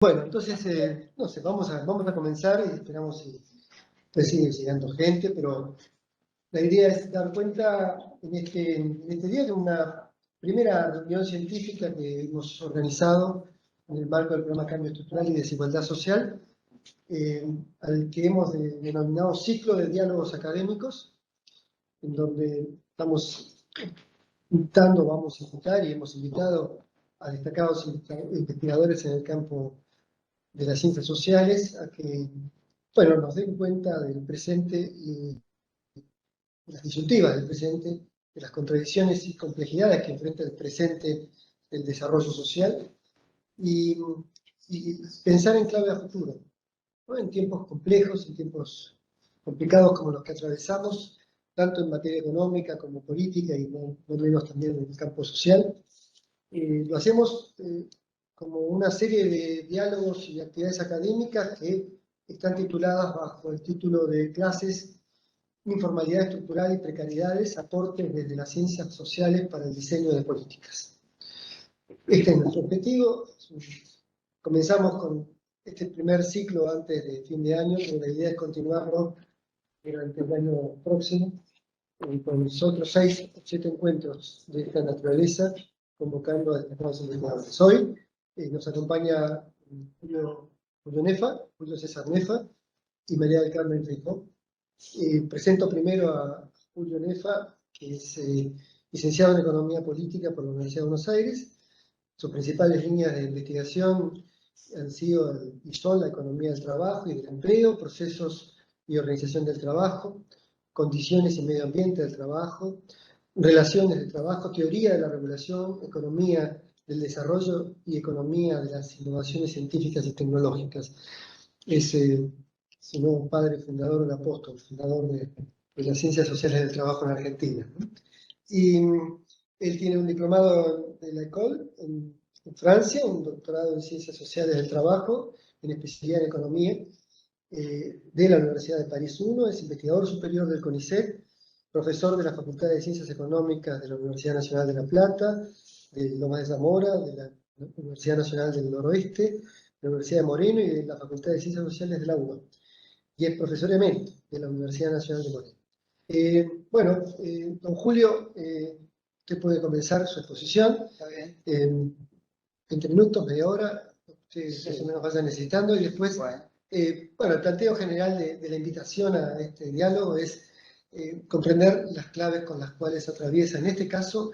Bueno, entonces, no sé, vamos a comenzar y esperamos si pues sigue llegando gente, pero la idea es dar cuenta en este día de una primera reunión científica que hemos organizado en el marco del programa Cambio Estructural y Desigualdad Social, al que hemos denominado Ciclo de Diálogos Académicos, en donde vamos a juntar y hemos invitado a destacados investigadores en el campo de las ciencias sociales a que, bueno, nos den cuenta del presente y de las disyuntivas del presente, de las contradicciones y complejidades que enfrenta el presente del desarrollo social y, y pensar en clave a futuro, ¿no? En tiempos complejos, en tiempos complicados como los que atravesamos, tanto en materia económica como política y no menos también en el campo social. Lo hacemos como una serie de diálogos y actividades académicas que están tituladas bajo el título de clases, informalidad estructural y precariedades, aportes desde las ciencias sociales para el diseño de políticas. Este es nuestro objetivo. Comenzamos con este primer ciclo antes de fin de año, pero la idea es continuarlo durante el año próximo con otros 6 o 7 encuentros de esta naturaleza, convocando a destacados investigadores. Hoy nos acompaña Julio César Nefa y María del Carmen Rico. Presento primero a Julio Nefa, que es licenciado en Economía Política por la Universidad de Buenos Aires. Sus principales líneas de investigación han sido y son la economía del trabajo y del empleo, procesos y organización del trabajo, condiciones y medio ambiente del trabajo, relaciones del trabajo, teoría de la regulación, economía del desarrollo y economía de las innovaciones científicas y tecnológicas. Es su nuevo padre, fundador, un apóstol, fundador de las ciencias sociales del trabajo en Argentina, ¿no? Y él tiene un diplomado de la École en Francia, un doctorado en ciencias sociales del trabajo, en especialidad en economía, de la Universidad de París I, es investigador superior del CONICET, profesor de la Facultad de Ciencias Económicas de la Universidad Nacional de La Plata, de Lomas de Zamora, de la Universidad Nacional del Noroeste, de la Universidad de Moreno y de la Facultad de Ciencias Sociales de la UBA. Y es profesor emérito de la Universidad Nacional de Moreno. Bueno, don Julio, usted puede comenzar su exposición. Está bien. 20 minutos, media hora, ustedes más o menos vayan necesitando, y después, bueno, el planteo general de la invitación a este diálogo es comprender las claves con las cuales atraviesa, en este caso,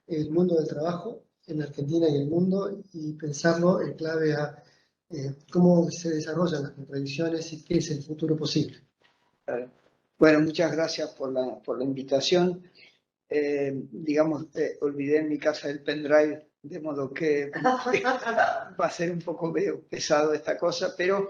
el mundo del trabajo en Argentina y el mundo, y pensarlo en clave a cómo se desarrollan las contradicciones y qué es el futuro posible. Bueno, muchas gracias por la invitación. Olvidé en mi casa el pendrive, de modo que va a ser un poco medio pesado esta cosa, pero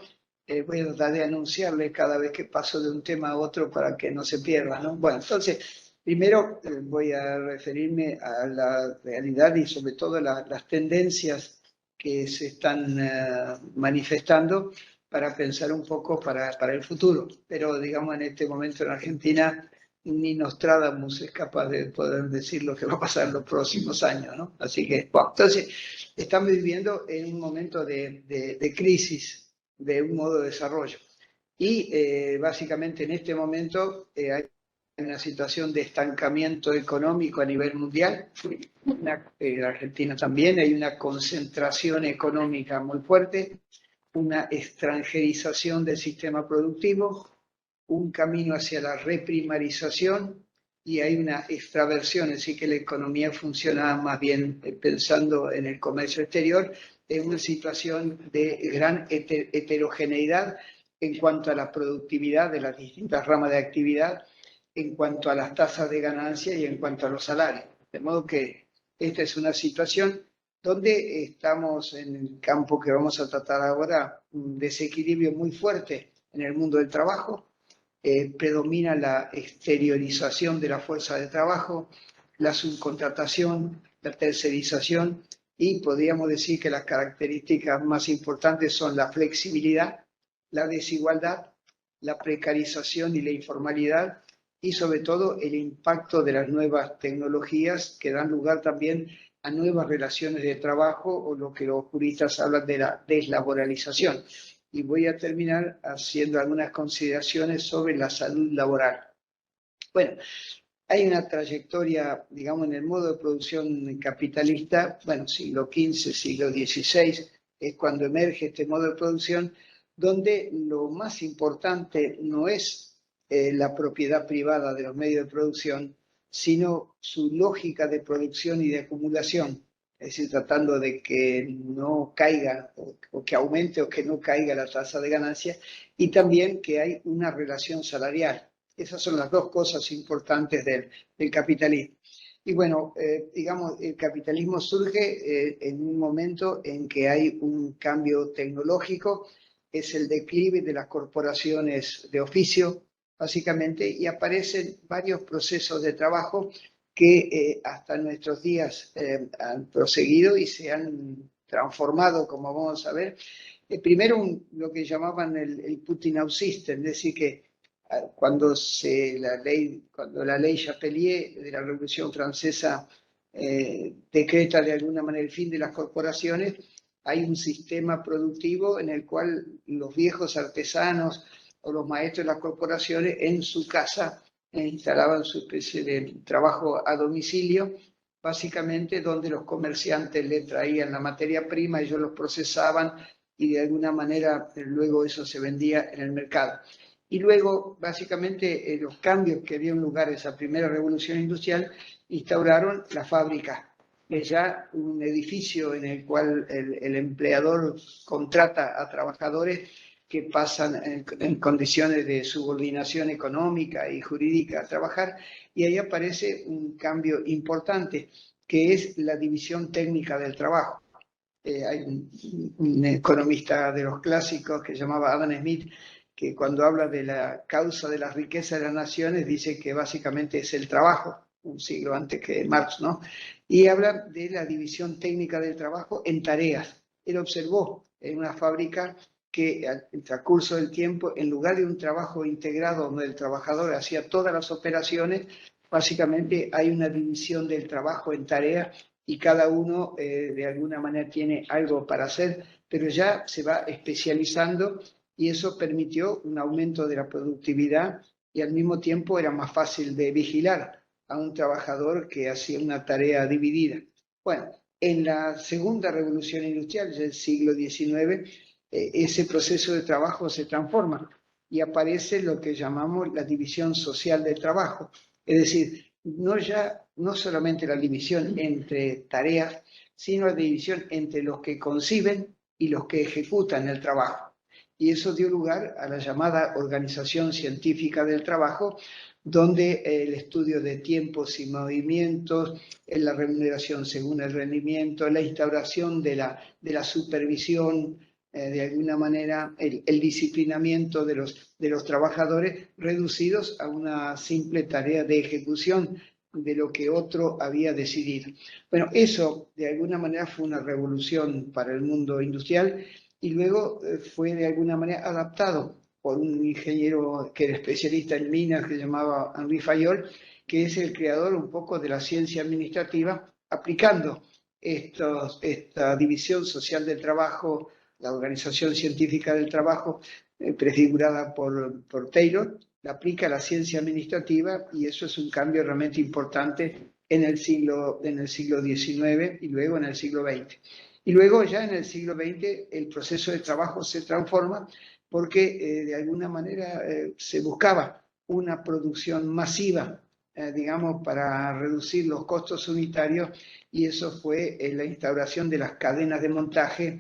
voy a tratar de anunciarle cada vez que paso de un tema a otro para que no se pierda, ¿no? Bueno, entonces, primero voy a referirme a la realidad y sobre todo las tendencias que se están manifestando para pensar un poco para el futuro. Pero, digamos, en este momento en Argentina ni Nostradamus es capaz de poder decir lo que va a pasar en los próximos años, ¿no? Así que, bueno, entonces, estamos viviendo en un momento de crisis de un modo de desarrollo. Y básicamente en este momento hay una situación de estancamiento económico a nivel mundial. En Argentina también hay una concentración económica muy fuerte, una extranjerización del sistema productivo, un camino hacia la reprimarización y hay una extraversión, así que la economía funciona más bien pensando en el comercio exterior, en una situación de gran heterogeneidad en cuanto a la productividad de las distintas ramas de actividad, en cuanto a las tasas de ganancia y en cuanto a los salarios. De modo que esta es una situación donde estamos en el campo que vamos a tratar ahora, un desequilibrio muy fuerte en el mundo del trabajo. Predomina la exteriorización de la fuerza de trabajo, la subcontratación, la tercerización, y podríamos decir que las características más importantes son la flexibilidad, la desigualdad, la precarización y la informalidad, y sobre todo el impacto de las nuevas tecnologías que dan lugar también a nuevas relaciones de trabajo o lo que los juristas hablan de la deslaboralización. Y voy a terminar haciendo algunas consideraciones sobre la salud laboral. Bueno, hay una trayectoria, digamos, en el modo de producción capitalista, bueno, siglo XV, siglo XVI, es cuando emerge este modo de producción, donde lo más importante no es la propiedad privada de los medios de producción, sino su lógica de producción y de acumulación, es decir, tratando de que no caiga o que aumente o que no caiga la tasa de ganancia, y también que hay una relación salarial. Esas son las dos cosas importantes del capitalismo. Y bueno, digamos, el capitalismo surge en un momento en que hay un cambio tecnológico, es el declive de las corporaciones de oficio, básicamente, y aparecen varios procesos de trabajo que hasta nuestros días han proseguido y se han transformado, como vamos a ver. Primero, lo que llamaban el Putinow System, es decir, que cuando la ley Chapelier de la Revolución Francesa decreta de alguna manera el fin de las corporaciones, hay un sistema productivo en el cual los viejos artesanos o los maestros de las corporaciones en su casa instalaban su especie de trabajo a domicilio, básicamente donde los comerciantes le traían la materia prima, ellos los procesaban y de alguna manera luego eso se vendía en el mercado. Y luego, básicamente, los cambios que dieron lugar a esa primera revolución industrial instauraron la fábrica, que ya un edificio en el cual el empleador contrata a trabajadores que pasan en condiciones de subordinación económica y jurídica a trabajar, y ahí aparece un cambio importante, que es la división técnica del trabajo. Hay un economista de los clásicos que se llamaba Adam Smith, que cuando habla de la causa de la riqueza de las naciones dice que básicamente es el trabajo, un siglo antes que Marx, ¿no? Y habla de la división técnica del trabajo en tareas. Él observó en una fábrica que al transcurso del tiempo, en lugar de un trabajo integrado donde el trabajador hacía todas las operaciones, básicamente hay una división del trabajo en tareas y cada uno de alguna manera tiene algo para hacer, pero ya se va especializando y eso permitió un aumento de la productividad y al mismo tiempo era más fácil de vigilar a un trabajador que hacía una tarea dividida. Bueno, en la segunda revolución industrial del siglo XIX, ese proceso de trabajo se transforma y aparece lo que llamamos la división social del trabajo. Es decir, no solamente la división entre tareas, sino la división entre los que conciben y los que ejecutan el trabajo. Y eso dio lugar a la llamada Organización Científica del Trabajo, donde el estudio de tiempos y movimientos, la remuneración según el rendimiento, la instauración de la supervisión, de alguna manera el disciplinamiento de los trabajadores reducidos a una simple tarea de ejecución de lo que otro había decidido. Bueno, eso de alguna manera fue una revolución para el mundo industrial y luego fue de alguna manera adaptado por un ingeniero que era especialista en minas que se llamaba Henri Fayol, que es el creador un poco de la ciencia administrativa, aplicando esta división social del trabajo, la Organización Científica del Trabajo, prefigurada por Taylor, la aplica a la ciencia administrativa y eso es un cambio realmente importante en el siglo XIX y luego en el siglo XX. Y luego ya en el siglo XX el proceso de trabajo se transforma porque de alguna manera se buscaba una producción masiva, digamos, para reducir los costos unitarios y eso fue la instauración de las cadenas de montaje,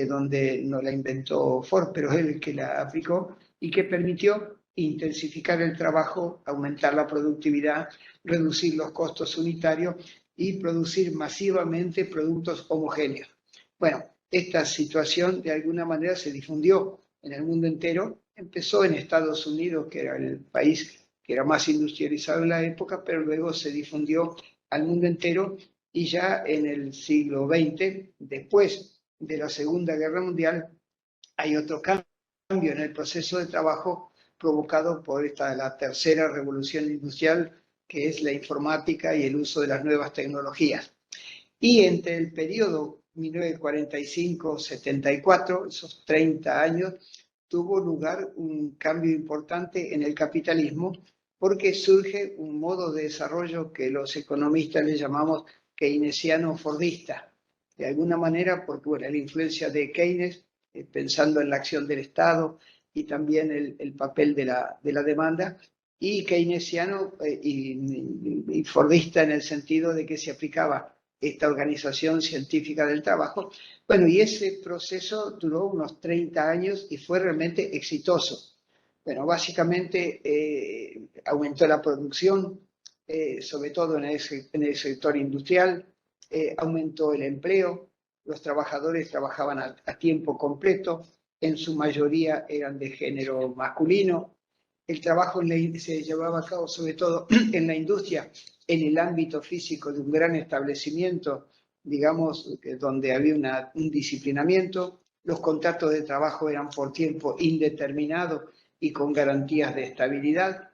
donde no la inventó Ford, pero es el que la aplicó y que permitió intensificar el trabajo, aumentar la productividad, reducir los costos unitarios y producir masivamente productos homogéneos. Bueno, esta situación de alguna manera se difundió en el mundo entero, empezó en Estados Unidos, que era el país que era más industrializado en la época, pero luego se difundió al mundo entero y ya en el siglo XX, después de la Segunda Guerra Mundial, hay otro cambio en el proceso de trabajo provocado por la tercera revolución industrial, que es la informática y el uso de las nuevas tecnologías. Y entre el periodo 1945-74, esos 30 años, tuvo lugar un cambio importante en el capitalismo porque surge un modo de desarrollo que los economistas le llamamos keynesiano-fordista. De alguna manera, porque bueno, la influencia de Keynes, pensando en la acción del Estado y también el papel de la demanda, y keynesiano y fordista en el sentido de que se aplicaba esta organización científica del trabajo. Bueno, y ese proceso duró unos 30 años y fue realmente exitoso. Bueno, básicamente aumentó la producción, sobre todo en el sector industrial, aumentó el empleo, los trabajadores trabajaban a tiempo completo, en su mayoría eran de género masculino, el trabajo se llevaba a cabo sobre todo en la industria, en el ámbito físico de un gran establecimiento, digamos, donde había un disciplinamiento, los contratos de trabajo eran por tiempo indeterminado y con garantías de estabilidad,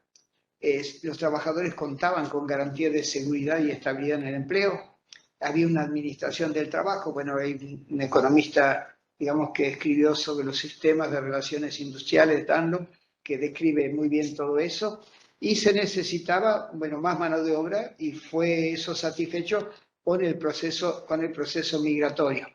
los trabajadores contaban con garantías de seguridad y estabilidad en el empleo, había una administración del trabajo, bueno, hay un economista, digamos, que escribió sobre los sistemas de relaciones industriales, Dunlop, que describe muy bien todo eso, y se necesitaba, bueno, más mano de obra, y fue eso satisfecho con el proceso migratorio.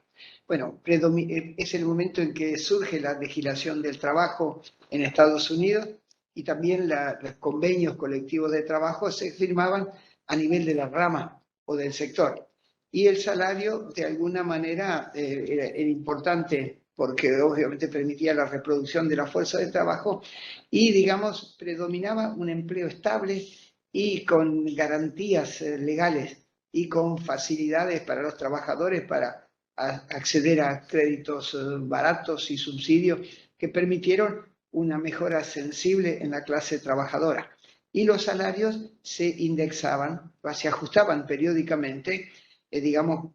Bueno, es el momento en que surge la legislación del trabajo en Estados Unidos, y también los convenios colectivos de trabajo se firmaban a nivel de la rama o del sector. Y el salario, de alguna manera, era importante porque obviamente permitía la reproducción de la fuerza de trabajo y, digamos, predominaba un empleo estable y con garantías legales y con facilidades para los trabajadores para acceder a créditos baratos y subsidios que permitieron una mejora sensible en la clase trabajadora. Y los salarios se indexaban, se ajustaban periódicamente, digamos,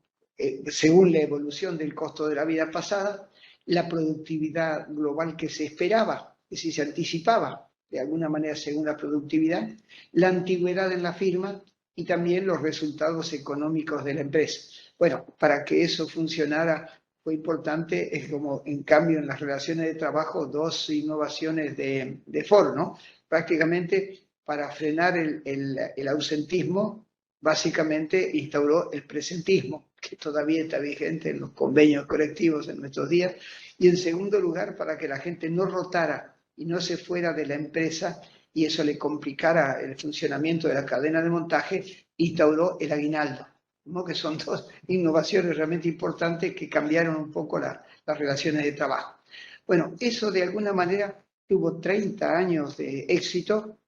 según la evolución del costo de la vida pasada, la productividad global que se esperaba, que si se anticipaba de alguna manera según la productividad, la antigüedad en la firma y también los resultados económicos de la empresa. Bueno, para que eso funcionara fue importante, es como en cambio en las relaciones de trabajo, dos innovaciones de Ford, ¿no? Prácticamente para frenar el ausentismo, básicamente instauró el presentismo, que todavía está vigente en los convenios colectivos en nuestros días, y en segundo lugar, para que la gente no rotara y no se fuera de la empresa y eso le complicara el funcionamiento de la cadena de montaje, instauró el aguinaldo, ¿no? Que son dos innovaciones realmente importantes que cambiaron un poco las relaciones de trabajo. Bueno, eso de alguna manera tuvo 30 años de éxito.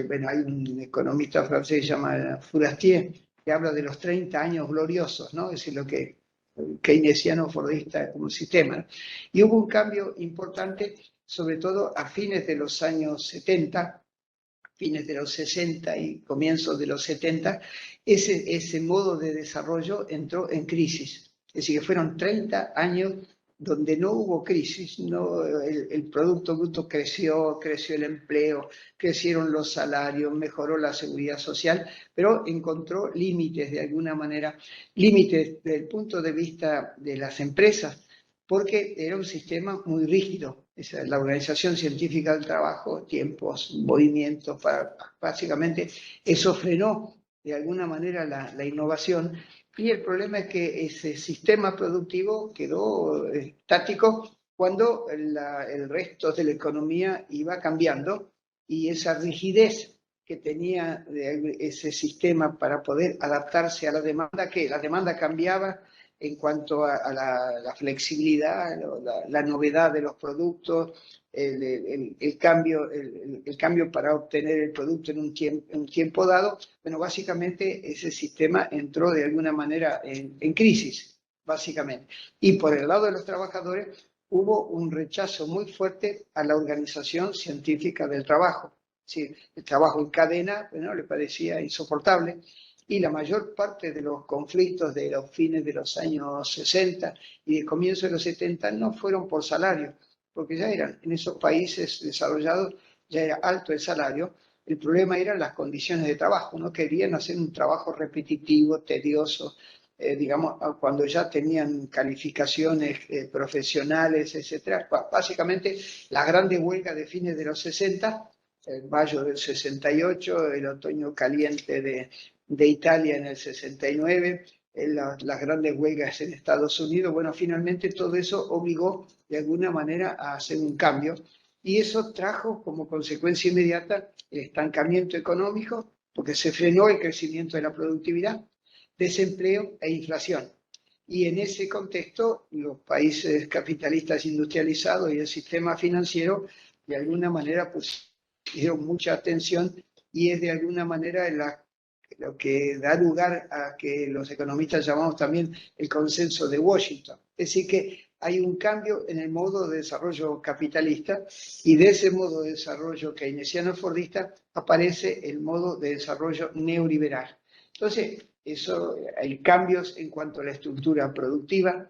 Bueno, hay un economista francés que se llama Fourastier, que habla de los 30 años gloriosos, ¿no? Es decir, lo que keynesiano-fordista como sistema, ¿no? Y hubo un cambio importante, sobre todo a fines de los años 70, fines de los 60 y comienzos de los 70, ese modo de desarrollo entró en crisis. Es decir, que fueron 30 años donde no hubo crisis, no, el Producto Bruto creció el empleo, crecieron los salarios, mejoró la seguridad social, pero encontró límites de alguna manera, límites desde el punto de vista de las empresas, porque era un sistema muy rígido. La Organización Científica del Trabajo, tiempos, movimientos, básicamente eso frenó de alguna manera la innovación. Y el problema es que ese sistema productivo quedó estático cuando el resto de la economía iba cambiando y esa rigidez que tenía ese sistema para poder adaptarse a la demanda, que la demanda cambiaba en cuanto a la flexibilidad, la novedad de los productos, el cambio para obtener el producto en un tiempo dado. Bueno, básicamente ese sistema entró de alguna manera en crisis, básicamente. Y por el lado de los trabajadores hubo un rechazo muy fuerte a la organización científica del trabajo. Es decir, el trabajo en cadena, bueno, le parecía insoportable. Y la mayor parte de los conflictos de los fines de los años 60 y de comienzo de los 70 no fueron por salario, porque ya eran, en esos países desarrollados, ya era alto el salario. El problema eran las condiciones de trabajo, no querían hacer un trabajo repetitivo, tedioso, digamos, cuando ya tenían calificaciones profesionales, etc. Básicamente, la grande huelga de fines de los 60, el mayo del 68, el otoño caliente de Italia en el 69, las grandes huelgas en Estados Unidos, bueno, finalmente todo eso obligó de alguna manera a hacer un cambio y eso trajo como consecuencia inmediata el estancamiento económico porque se frenó el crecimiento de la productividad, desempleo e inflación. Y en ese contexto, los países capitalistas industrializados y el sistema financiero de alguna manera pusieron mucha atención y es de alguna manera lo que da lugar a que los economistas llamamos también el consenso de Washington. Es decir, que hay un cambio en el modo de desarrollo capitalista y de ese modo de desarrollo keynesiano-fordista aparece el modo de desarrollo neoliberal. Entonces, hay cambios en cuanto a la estructura productiva.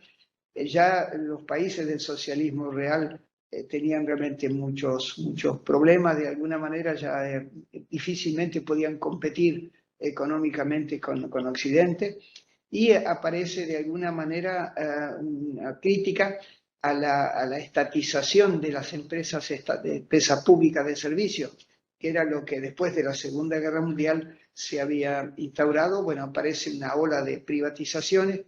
Ya los países del socialismo real tenían realmente muchos problemas, de alguna manera ya difícilmente podían competir económicamente con Occidente, y aparece de alguna manera una crítica a la estatización de las empresas públicas de servicio, que era lo que después de la Segunda Guerra Mundial se había instaurado. Bueno, aparece una ola de privatizaciones,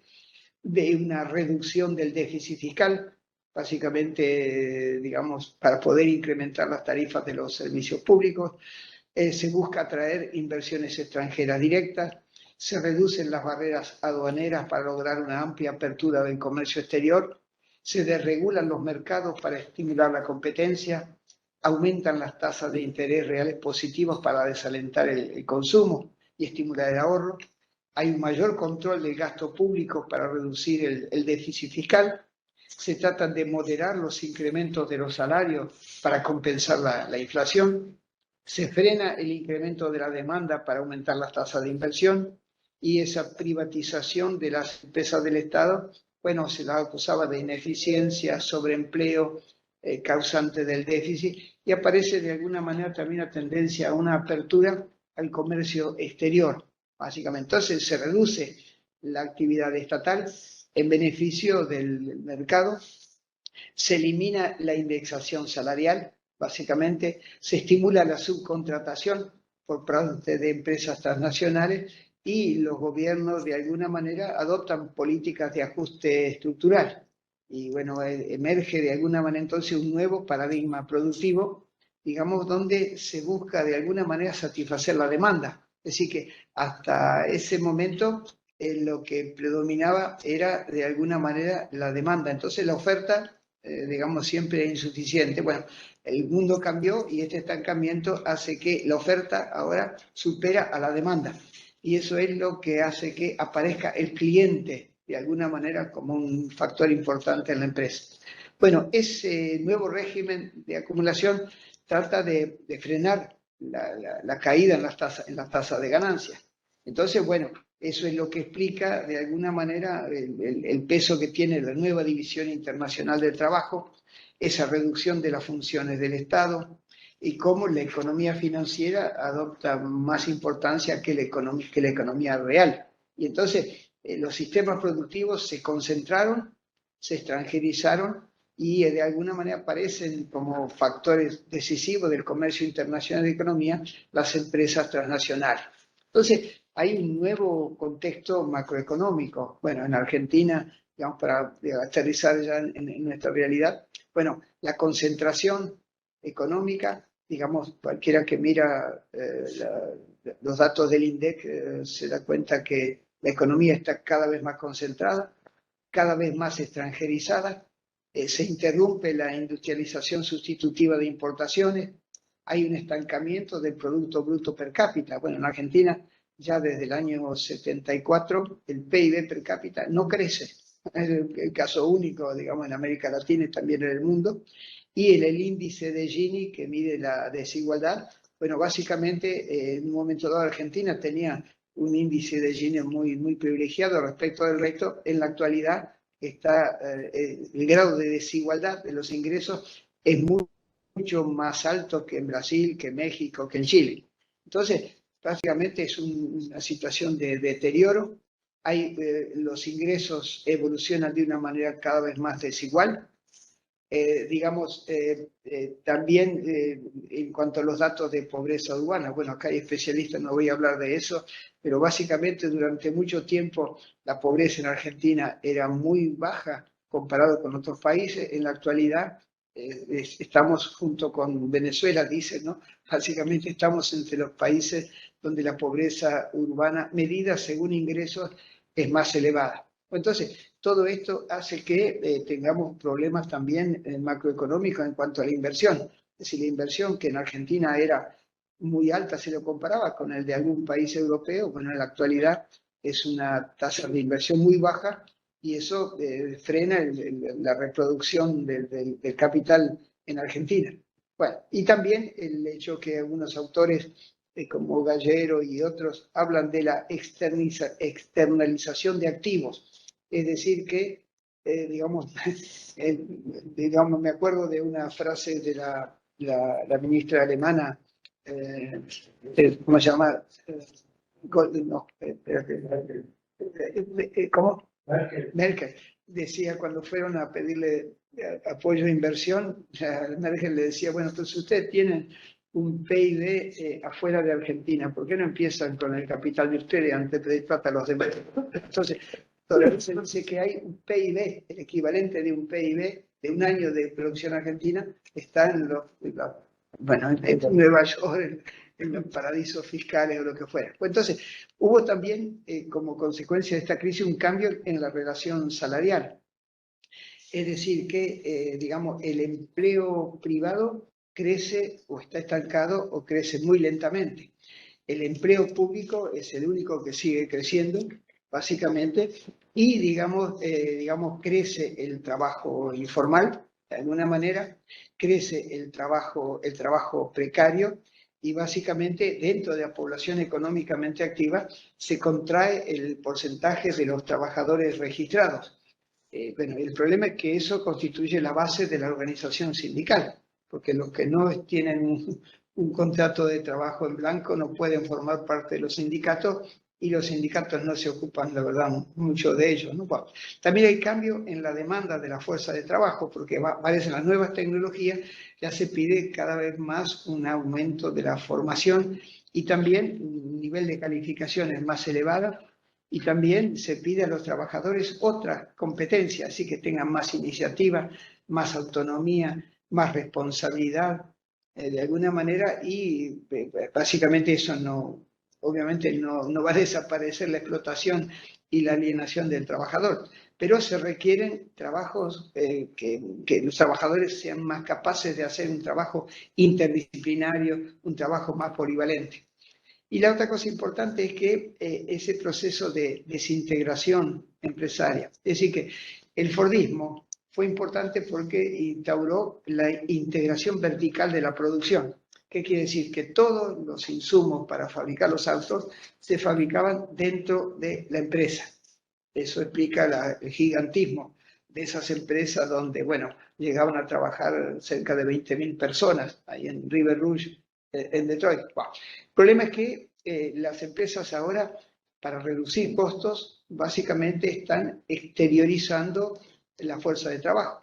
de una reducción del déficit fiscal, básicamente, digamos, para poder incrementar las tarifas de los servicios públicos. Se busca atraer inversiones extranjeras directas, se reducen las barreras aduaneras para lograr una amplia apertura del comercio exterior, se desregulan los mercados para estimular la competencia, aumentan las tasas de interés reales positivos para desalentar el consumo y estimular el ahorro, hay un mayor control del gasto público para reducir el déficit fiscal, se tratan de moderar los incrementos de los salarios para compensar la inflación, se frena el incremento de la demanda para aumentar las tasas de inversión y esa privatización de las empresas del Estado, bueno, se la acusaba de ineficiencia, sobreempleo, causante del déficit, y aparece de alguna manera también la tendencia a una apertura al comercio exterior, básicamente. Entonces se reduce la actividad estatal en beneficio del mercado, se elimina la indexación salarial, básicamente se estimula la subcontratación por parte de empresas transnacionales y los gobiernos de alguna manera adoptan políticas de ajuste estructural. Y bueno, emerge de alguna manera entonces un nuevo paradigma productivo, digamos, donde se busca de alguna manera satisfacer la demanda. Es decir, que hasta ese momento lo que predominaba era de alguna manera la demanda. Entonces la oferta, digamos, siempre es insuficiente. Bueno, el mundo cambió y este estancamiento hace que la oferta ahora supera a la demanda. Y eso es lo que hace que aparezca el cliente de alguna manera como un factor importante en la empresa. Bueno, ese nuevo régimen de acumulación trata de frenar la caída en las tasas de ganancias. Entonces, bueno, eso es lo que explica de alguna manera el peso que tiene la nueva división internacional del trabajo, esa reducción de las funciones del Estado y cómo la economía financiera adopta más importancia que la economía real. Y entonces los sistemas productivos se concentraron, se extranjerizaron y de alguna manera aparecen como factores decisivos del comercio internacional de economía las empresas transnacionales. Entonces, hay un nuevo contexto macroeconómico. Bueno, en Argentina, digamos, para aterrizar ya en nuestra realidad, bueno, la concentración económica, digamos, cualquiera que mira los datos del INDEC se da cuenta que la economía está cada vez más concentrada, cada vez más extranjerizada, se interrumpe la industrialización sustitutiva de importaciones, hay un estancamiento del Producto Bruto Per cápita. Bueno, en Argentina ya desde el año 74 el PIB per cápita no crece. Es el caso único, digamos, en América Latina y también en el mundo. Y el índice de Gini, que mide la desigualdad, bueno, básicamente en un momento dado Argentina tenía un índice de Gini muy privilegiado respecto del resto. En la actualidad está el grado de desigualdad de los ingresos es mucho más alto que en Brasil, que en México, que en Chile. Entonces, prácticamente es una situación de deterioro. los ingresos evolucionan de una manera cada vez más desigual. También en cuanto a los datos de pobreza urbana, bueno, acá hay especialistas, no voy a hablar de eso, pero básicamente durante mucho tiempo la pobreza en Argentina era muy baja comparado con otros países. En la actualidad estamos junto con Venezuela, dicen, ¿no? Básicamente estamos entre los países donde la pobreza urbana, medida según ingresos, es más elevada. Entonces, todo esto hace que tengamos problemas también macroeconómicos en cuanto a la inversión. Es decir, la inversión que en Argentina era muy alta, se lo comparaba con el de algún país europeo, bueno, en la actualidad es una tasa de inversión muy baja y eso frena la reproducción del capital en Argentina. Bueno, y también el hecho que algunos autores como Gallero y otros hablan de la externalización de activos. Es decir, que, digamos, me acuerdo de una frase de la ministra alemana, ¿cómo se llama? ¿Cómo? Merkel. Decía cuando fueron a pedirle apoyo de inversión, Merkel le decía, bueno, entonces ustedes tienen un PIB afuera de Argentina, ¿por qué no empiezan con el capital de ustedes antes de pedir plata a los demás? Entonces, todavía se dice que hay un PIB, el equivalente de un PIB de un año de producción argentina, está en Nueva York, en los paraísos fiscales o lo que fuera. Pues entonces, hubo también, como consecuencia de esta crisis, un cambio en la relación salarial. Es decir, que, digamos, el empleo privado crece o está estancado o crece muy lentamente. El empleo público es el único que sigue creciendo, básicamente, y, digamos, crece el trabajo informal, de alguna manera, crece el trabajo precario, y básicamente dentro de la población económicamente activa se contrae el porcentaje de los trabajadores registrados. Bueno, el problema es que eso constituye la base de la organización sindical, porque los que no tienen un contrato de trabajo en blanco no pueden formar parte de los sindicatos y los sindicatos no se ocupan, la verdad, mucho de ellos, ¿no? Bueno, también hay cambio en la demanda de la fuerza de trabajo, porque aparecen las nuevas tecnologías, ya se pide cada vez más un aumento de la formación y también un nivel de calificaciones más elevado, y también se pide a los trabajadores otras competencias, así que tengan más iniciativa, más autonomía, más responsabilidad, de alguna manera, y básicamente eso obviamente no va a desaparecer la explotación y la alienación del trabajador, pero se requieren trabajos que los trabajadores sean más capaces de hacer un trabajo interdisciplinario, un trabajo más polivalente. Y la otra cosa importante es que ese proceso de desintegración empresaria, es decir, que el Fordismo fue importante porque instauró la integración vertical de la producción. ¿Qué quiere decir? Que todos los insumos para fabricar los autos se fabricaban dentro de la empresa. Eso explica el gigantismo de esas empresas donde, bueno, llegaban a trabajar cerca de 20.000 personas, ahí en River Rouge, en Detroit. Wow. El problema es que las empresas ahora, para reducir costos, básicamente están exteriorizando la fuerza de trabajo.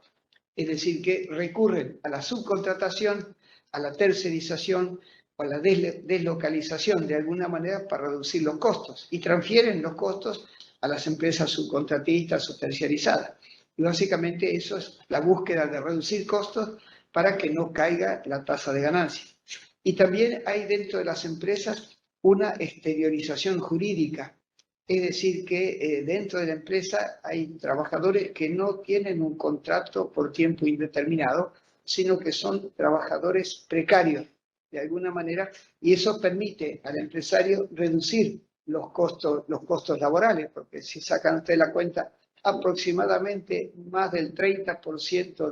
Es decir, que recurren a la subcontratación, a la tercerización o a la deslocalización de alguna manera para reducir los costos y transfieren los costos a las empresas subcontratistas o terciarizadas. Y básicamente eso es la búsqueda de reducir costos para que no caiga la tasa de ganancia. Y también hay dentro de las empresas una exteriorización jurídica, es decir, que dentro de la empresa hay trabajadores que no tienen un contrato por tiempo indeterminado, sino que son trabajadores precarios, de alguna manera, y eso permite al empresario reducir los costos laborales, porque si sacan ustedes la cuenta, aproximadamente más del 30%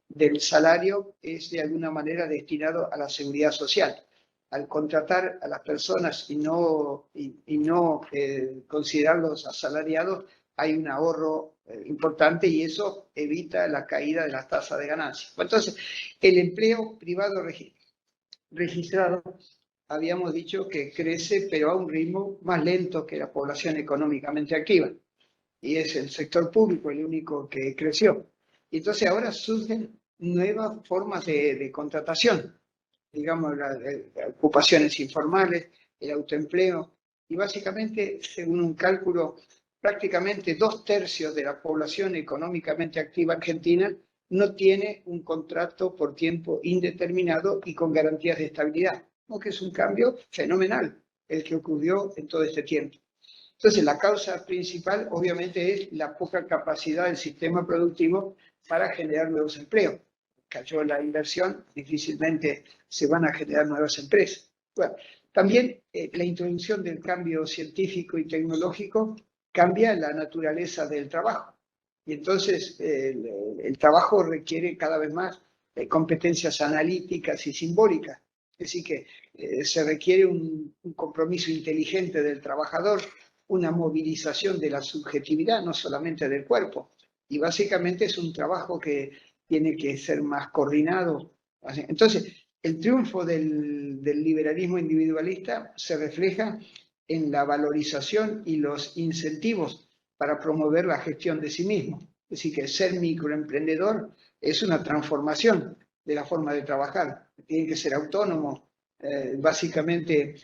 del salario es de alguna manera destinado a la seguridad social. Al contratar a las personas y no considerarlos asalariados, hay un ahorro importante y eso evita la caída de las tasas de ganancia. Entonces, el empleo privado registrado habíamos dicho que crece, pero a un ritmo más lento que la población económicamente activa. Y es el sector público el único que creció. Y entonces ahora surgen nuevas formas de contratación, digamos, las ocupaciones informales, el autoempleo, y básicamente, según un cálculo, prácticamente 2/3 de la población económicamente activa argentina no tiene un contrato por tiempo indeterminado y con garantías de estabilidad, lo que es un cambio fenomenal el que ocurrió en todo este tiempo. Entonces, la causa principal, obviamente, es la poca capacidad del sistema productivo para generar nuevos empleos. Cayó la inversión, difícilmente se van a generar nuevas empresas. Bueno, también la introducción del cambio científico y tecnológico cambia la naturaleza del trabajo. Y entonces el trabajo requiere cada vez más competencias analíticas y simbólicas. Es decir, que se requiere un compromiso inteligente del trabajador, una movilización de la subjetividad, no solamente del cuerpo. Y básicamente es un trabajo que tiene que ser más coordinado. Entonces, el triunfo del liberalismo individualista se refleja en la valorización y los incentivos para promover la gestión de sí mismo. Es decir, que ser microemprendedor es una transformación de la forma de trabajar. Tiene que ser autónomo. Básicamente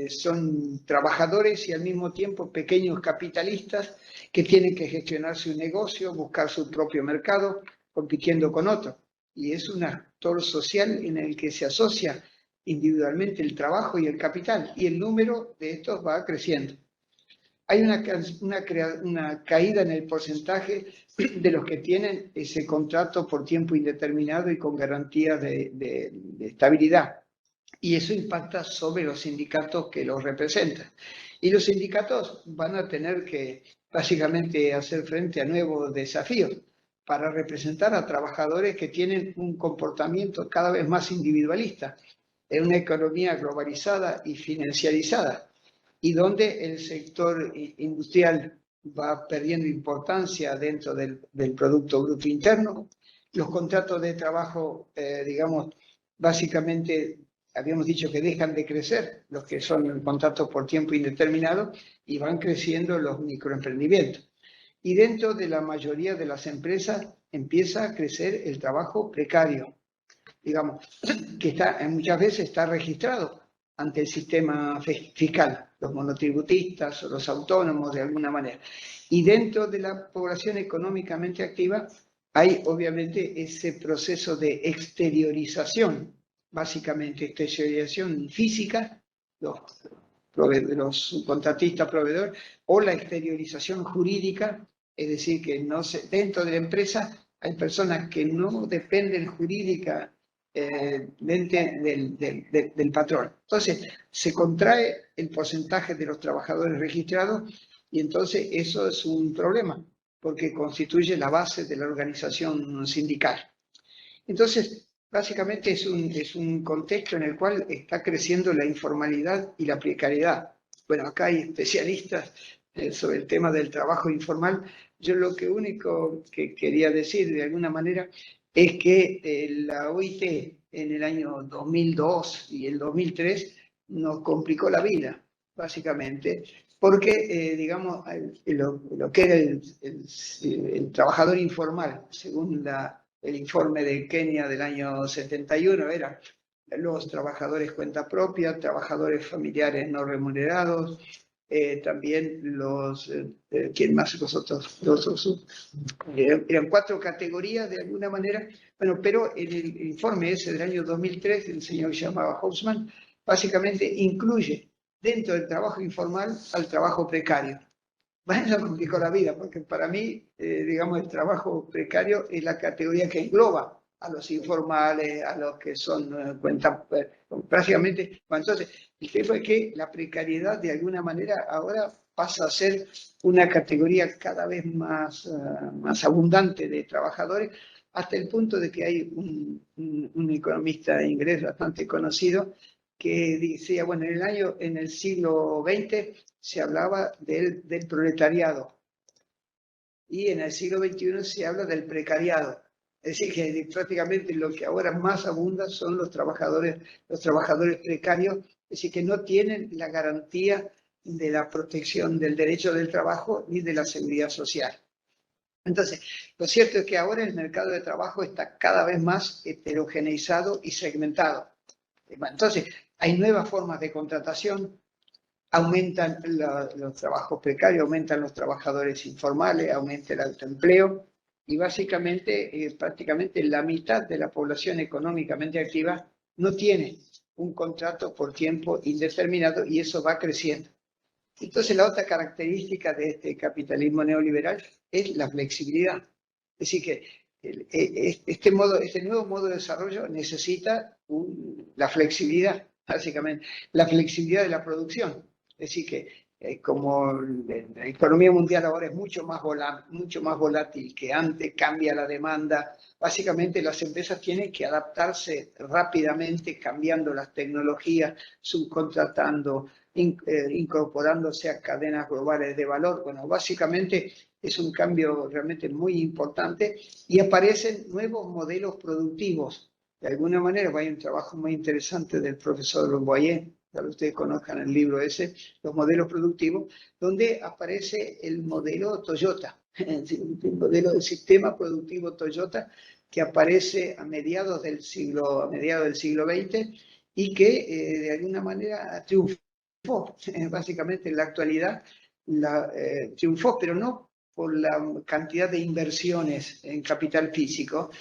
son trabajadores y al mismo tiempo pequeños capitalistas que tienen que gestionar su negocio, buscar su propio mercado, compitiendo con otros. Y es un actor social en el que se asocia individualmente el trabajo y el capital, y el número de estos va creciendo. Hay una caída en el porcentaje de los que tienen ese contrato por tiempo indeterminado y con garantía de estabilidad. Y eso impacta sobre los sindicatos que los representan. Y los sindicatos van a tener que básicamente hacer frente a nuevos desafíos para representar a trabajadores que tienen un comportamiento cada vez más individualista en una economía globalizada y financiarizada, y donde el sector industrial va perdiendo importancia dentro del Producto Bruto Interno. Los contratos de trabajo, digamos, básicamente habíamos dicho que dejan de crecer los que son contratos por tiempo indeterminado y van creciendo los microemprendimientos. Y dentro de la mayoría de las empresas empieza a crecer el trabajo precario, digamos, que muchas veces está registrado ante el sistema fiscal, los monotributistas o los autónomos de alguna manera. Y dentro de la población económicamente activa hay obviamente ese proceso de exteriorización, básicamente exteriorización física, los contratistas proveedores, o la exteriorización jurídica, es decir, que dentro de la empresa hay personas que no dependen jurídica del patrón. Entonces, se contrae el porcentaje de los trabajadores registrados y entonces eso es un problema, porque constituye la base de la organización sindical. Entonces, básicamente es un contexto en el cual está creciendo la informalidad y la precariedad. Bueno, acá hay especialistas sobre el tema del trabajo informal. Yo lo único que quería decir de alguna manera es que la OIT en el año 2002 y el 2003 nos complicó la vida, básicamente, porque, digamos, lo que era el trabajador informal, según el informe de Kenia del año 71, eran los trabajadores cuenta propia, trabajadores familiares no remunerados, también ¿quién más? Los otros eran 4 categorías de alguna manera, bueno, pero en el informe ese del año 2003, el señor llamaba Hausmann, básicamente incluye dentro del trabajo informal al trabajo precario. Bueno, complicó la vida, porque para mí, digamos, el trabajo precario es la categoría que engloba a los informales, a los que son prácticamente. Bueno, entonces, el tema es que la precariedad de alguna manera ahora pasa a ser una categoría cada vez más abundante de trabajadores, hasta el punto de que hay un economista inglés bastante conocido que decía, bueno, en el siglo XX se hablaba del proletariado y en el siglo XXI se habla del precariado. Es decir, que prácticamente lo que ahora más abunda son los trabajadores precarios Es decir, que no tienen la garantía de la protección del derecho del trabajo ni de la seguridad social. Entonces, lo cierto es que ahora el mercado de trabajo está cada vez más heterogeneizado y segmentado. Entonces, hay nuevas formas de contratación, aumentan los trabajos precarios, aumentan los trabajadores informales, aumenta el autoempleo y básicamente, prácticamente la mitad de la población económicamente activa no tiene un contrato por tiempo indeterminado y eso va creciendo. Entonces, la otra característica de este capitalismo neoliberal es la flexibilidad. Es decir, que este nuevo modo de desarrollo necesita la flexibilidad, básicamente, la flexibilidad de la producción. Es decir, que como la economía mundial ahora es mucho más volátil que antes, cambia la demanda, básicamente las empresas tienen que adaptarse rápidamente, cambiando las tecnologías, subcontratando, incorporándose a cadenas globales de valor. Bueno, básicamente es un cambio realmente muy importante y aparecen nuevos modelos productivos. De alguna manera, hay un trabajo muy interesante del profesor Boyer, tal vez ustedes conozcan el libro ese, Los modelos productivos, donde aparece el modelo Toyota, el modelo del sistema productivo Toyota, que aparece a mediados del siglo XX y que de alguna manera triunfó. Básicamente en la actualidad triunfó, pero no por la cantidad de inversiones en capital físico,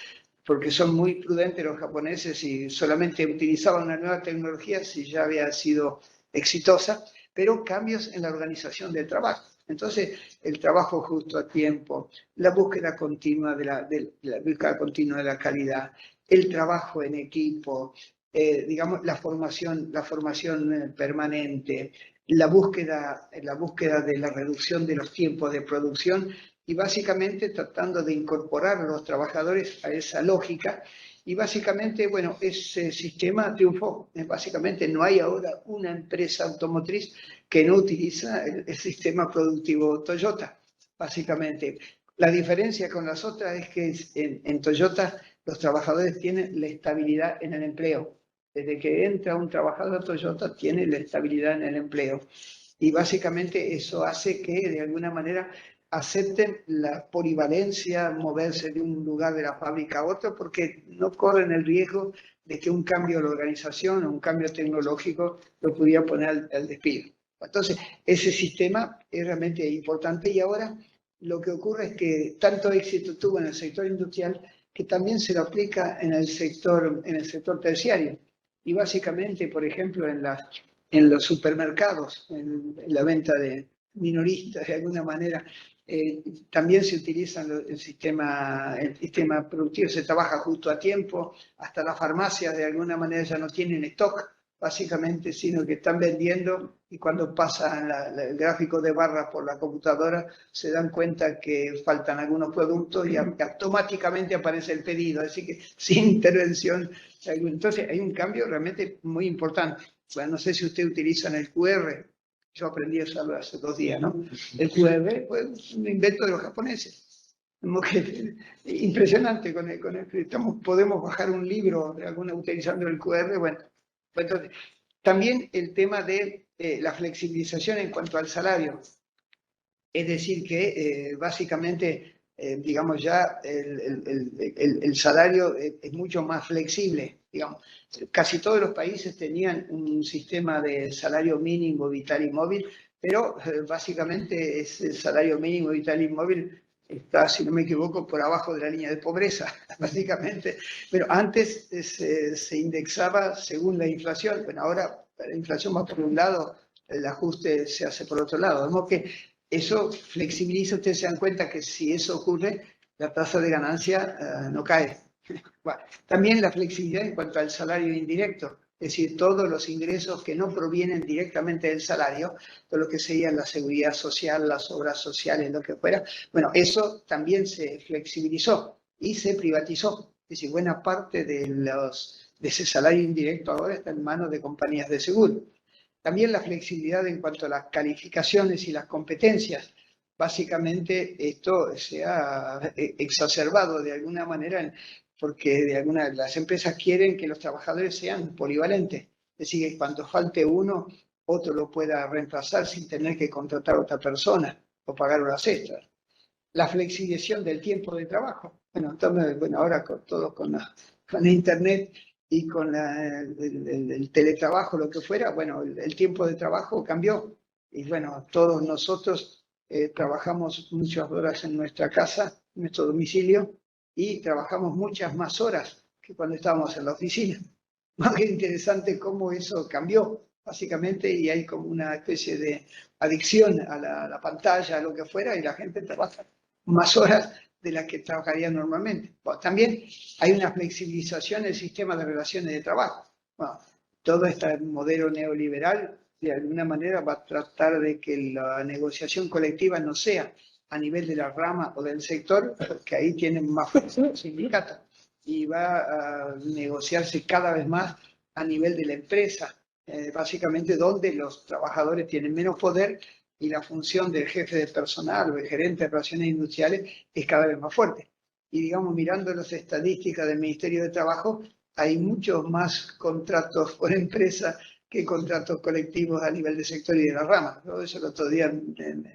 porque son muy prudentes los japoneses y solamente utilizaban una nueva tecnología si ya había sido exitosa, pero cambios en la organización del trabajo. Entonces, el trabajo justo a tiempo, la búsqueda continua de la calidad, el trabajo en equipo, digamos, la formación permanente, la búsqueda de la reducción de los tiempos de producción y básicamente tratando de incorporar a los trabajadores a esa lógica. Y básicamente, bueno, ese sistema triunfó. Básicamente no hay ahora una empresa automotriz que no utiliza el sistema productivo Toyota. Básicamente, la diferencia con las otras es que en Toyota los trabajadores tienen la estabilidad en el empleo. Desde que entra un trabajador a Toyota tiene la estabilidad en el empleo. Y básicamente eso hace que de alguna manera acepten la polivalencia, moverse de un lugar de la fábrica a otro, porque no corren el riesgo de que un cambio de la organización o un cambio tecnológico lo pudiera poner al despido. Entonces, ese sistema es realmente importante y ahora lo que ocurre es que tanto éxito tuvo en el sector industrial que también se lo aplica en el sector terciario. Y básicamente, por ejemplo, en los supermercados, en la venta de minoristas, de alguna manera, también se utiliza el sistema productivo, se trabaja justo a tiempo, hasta las farmacias de alguna manera ya no tienen stock, básicamente, sino que están vendiendo y cuando pasan el gráfico de barras por la computadora se dan cuenta que faltan algunos productos y automáticamente aparece el pedido, así que sin intervención. Entonces hay un cambio realmente muy importante. Bueno, no sé si ustedes utilizan el QR. Yo aprendí a usarlo hace 2 días, ¿no? El QR fue un invento de los japoneses. Impresionante con el podemos bajar un libro de alguna utilizando el QR. Bueno, entonces, también el tema de la flexibilización en cuanto al salario. Es decir, que básicamente, digamos, ya el salario es mucho más flexible. Digamos, casi todos los países tenían un sistema de salario mínimo vital y móvil, pero básicamente ese salario mínimo vital y móvil está, si no me equivoco, por abajo de la línea de pobreza, básicamente. Pero antes se indexaba según la inflación. Bueno, ahora la inflación va por un lado, el ajuste se hace por otro lado. ¿No? Que eso flexibiliza, ustedes se dan cuenta que si eso ocurre, la tasa de ganancia no cae. Bueno, también la flexibilidad en cuanto al salario indirecto, es decir, todos los ingresos que no provienen directamente del salario, todo lo que sería la seguridad social, las obras sociales, lo que fuera, bueno, eso también se flexibilizó y se privatizó. Es decir, buena parte de ese salario indirecto ahora está en manos de compañías de seguro. También la flexibilidad en cuanto a las calificaciones y las competencias. Básicamente esto se ha exacerbado de alguna manera porque las empresas quieren que los trabajadores sean polivalentes. Es Es decir, que cuando falte uno, otro lo pueda reemplazar sin tener que contratar a otra persona o pagar horas extras. La flexibilización del tiempo de trabajo. Bueno, ahora con internet y con el teletrabajo, lo que fuera, bueno, el tiempo de trabajo cambió. Y bueno, todos nosotros trabajamos muchas horas en nuestra casa, en nuestro domicilio, y trabajamos muchas más horas que cuando estábamos en la oficina. Más que interesante cómo eso cambió, básicamente, y hay como una especie de adicción a la pantalla, a lo que fuera, y la gente trabaja más horas de las que trabajaría normalmente. Bueno, también hay una flexibilización del sistema de relaciones de trabajo. Bueno, todo este modelo neoliberal, de alguna manera, va a tratar de que la negociación colectiva no sea a nivel de la rama o del sector, que ahí tienen más fuerza los sindicatos, y va a negociarse cada vez más a nivel de la empresa, básicamente donde los trabajadores tienen menos poder y la función del jefe de personal o el gerente de relaciones industriales es cada vez más fuerte. Y digamos, mirando las estadísticas del Ministerio de Trabajo, hay muchos más contratos por empresa que contratos colectivos a nivel de sector y de la rama. ¿No? Eso el otro día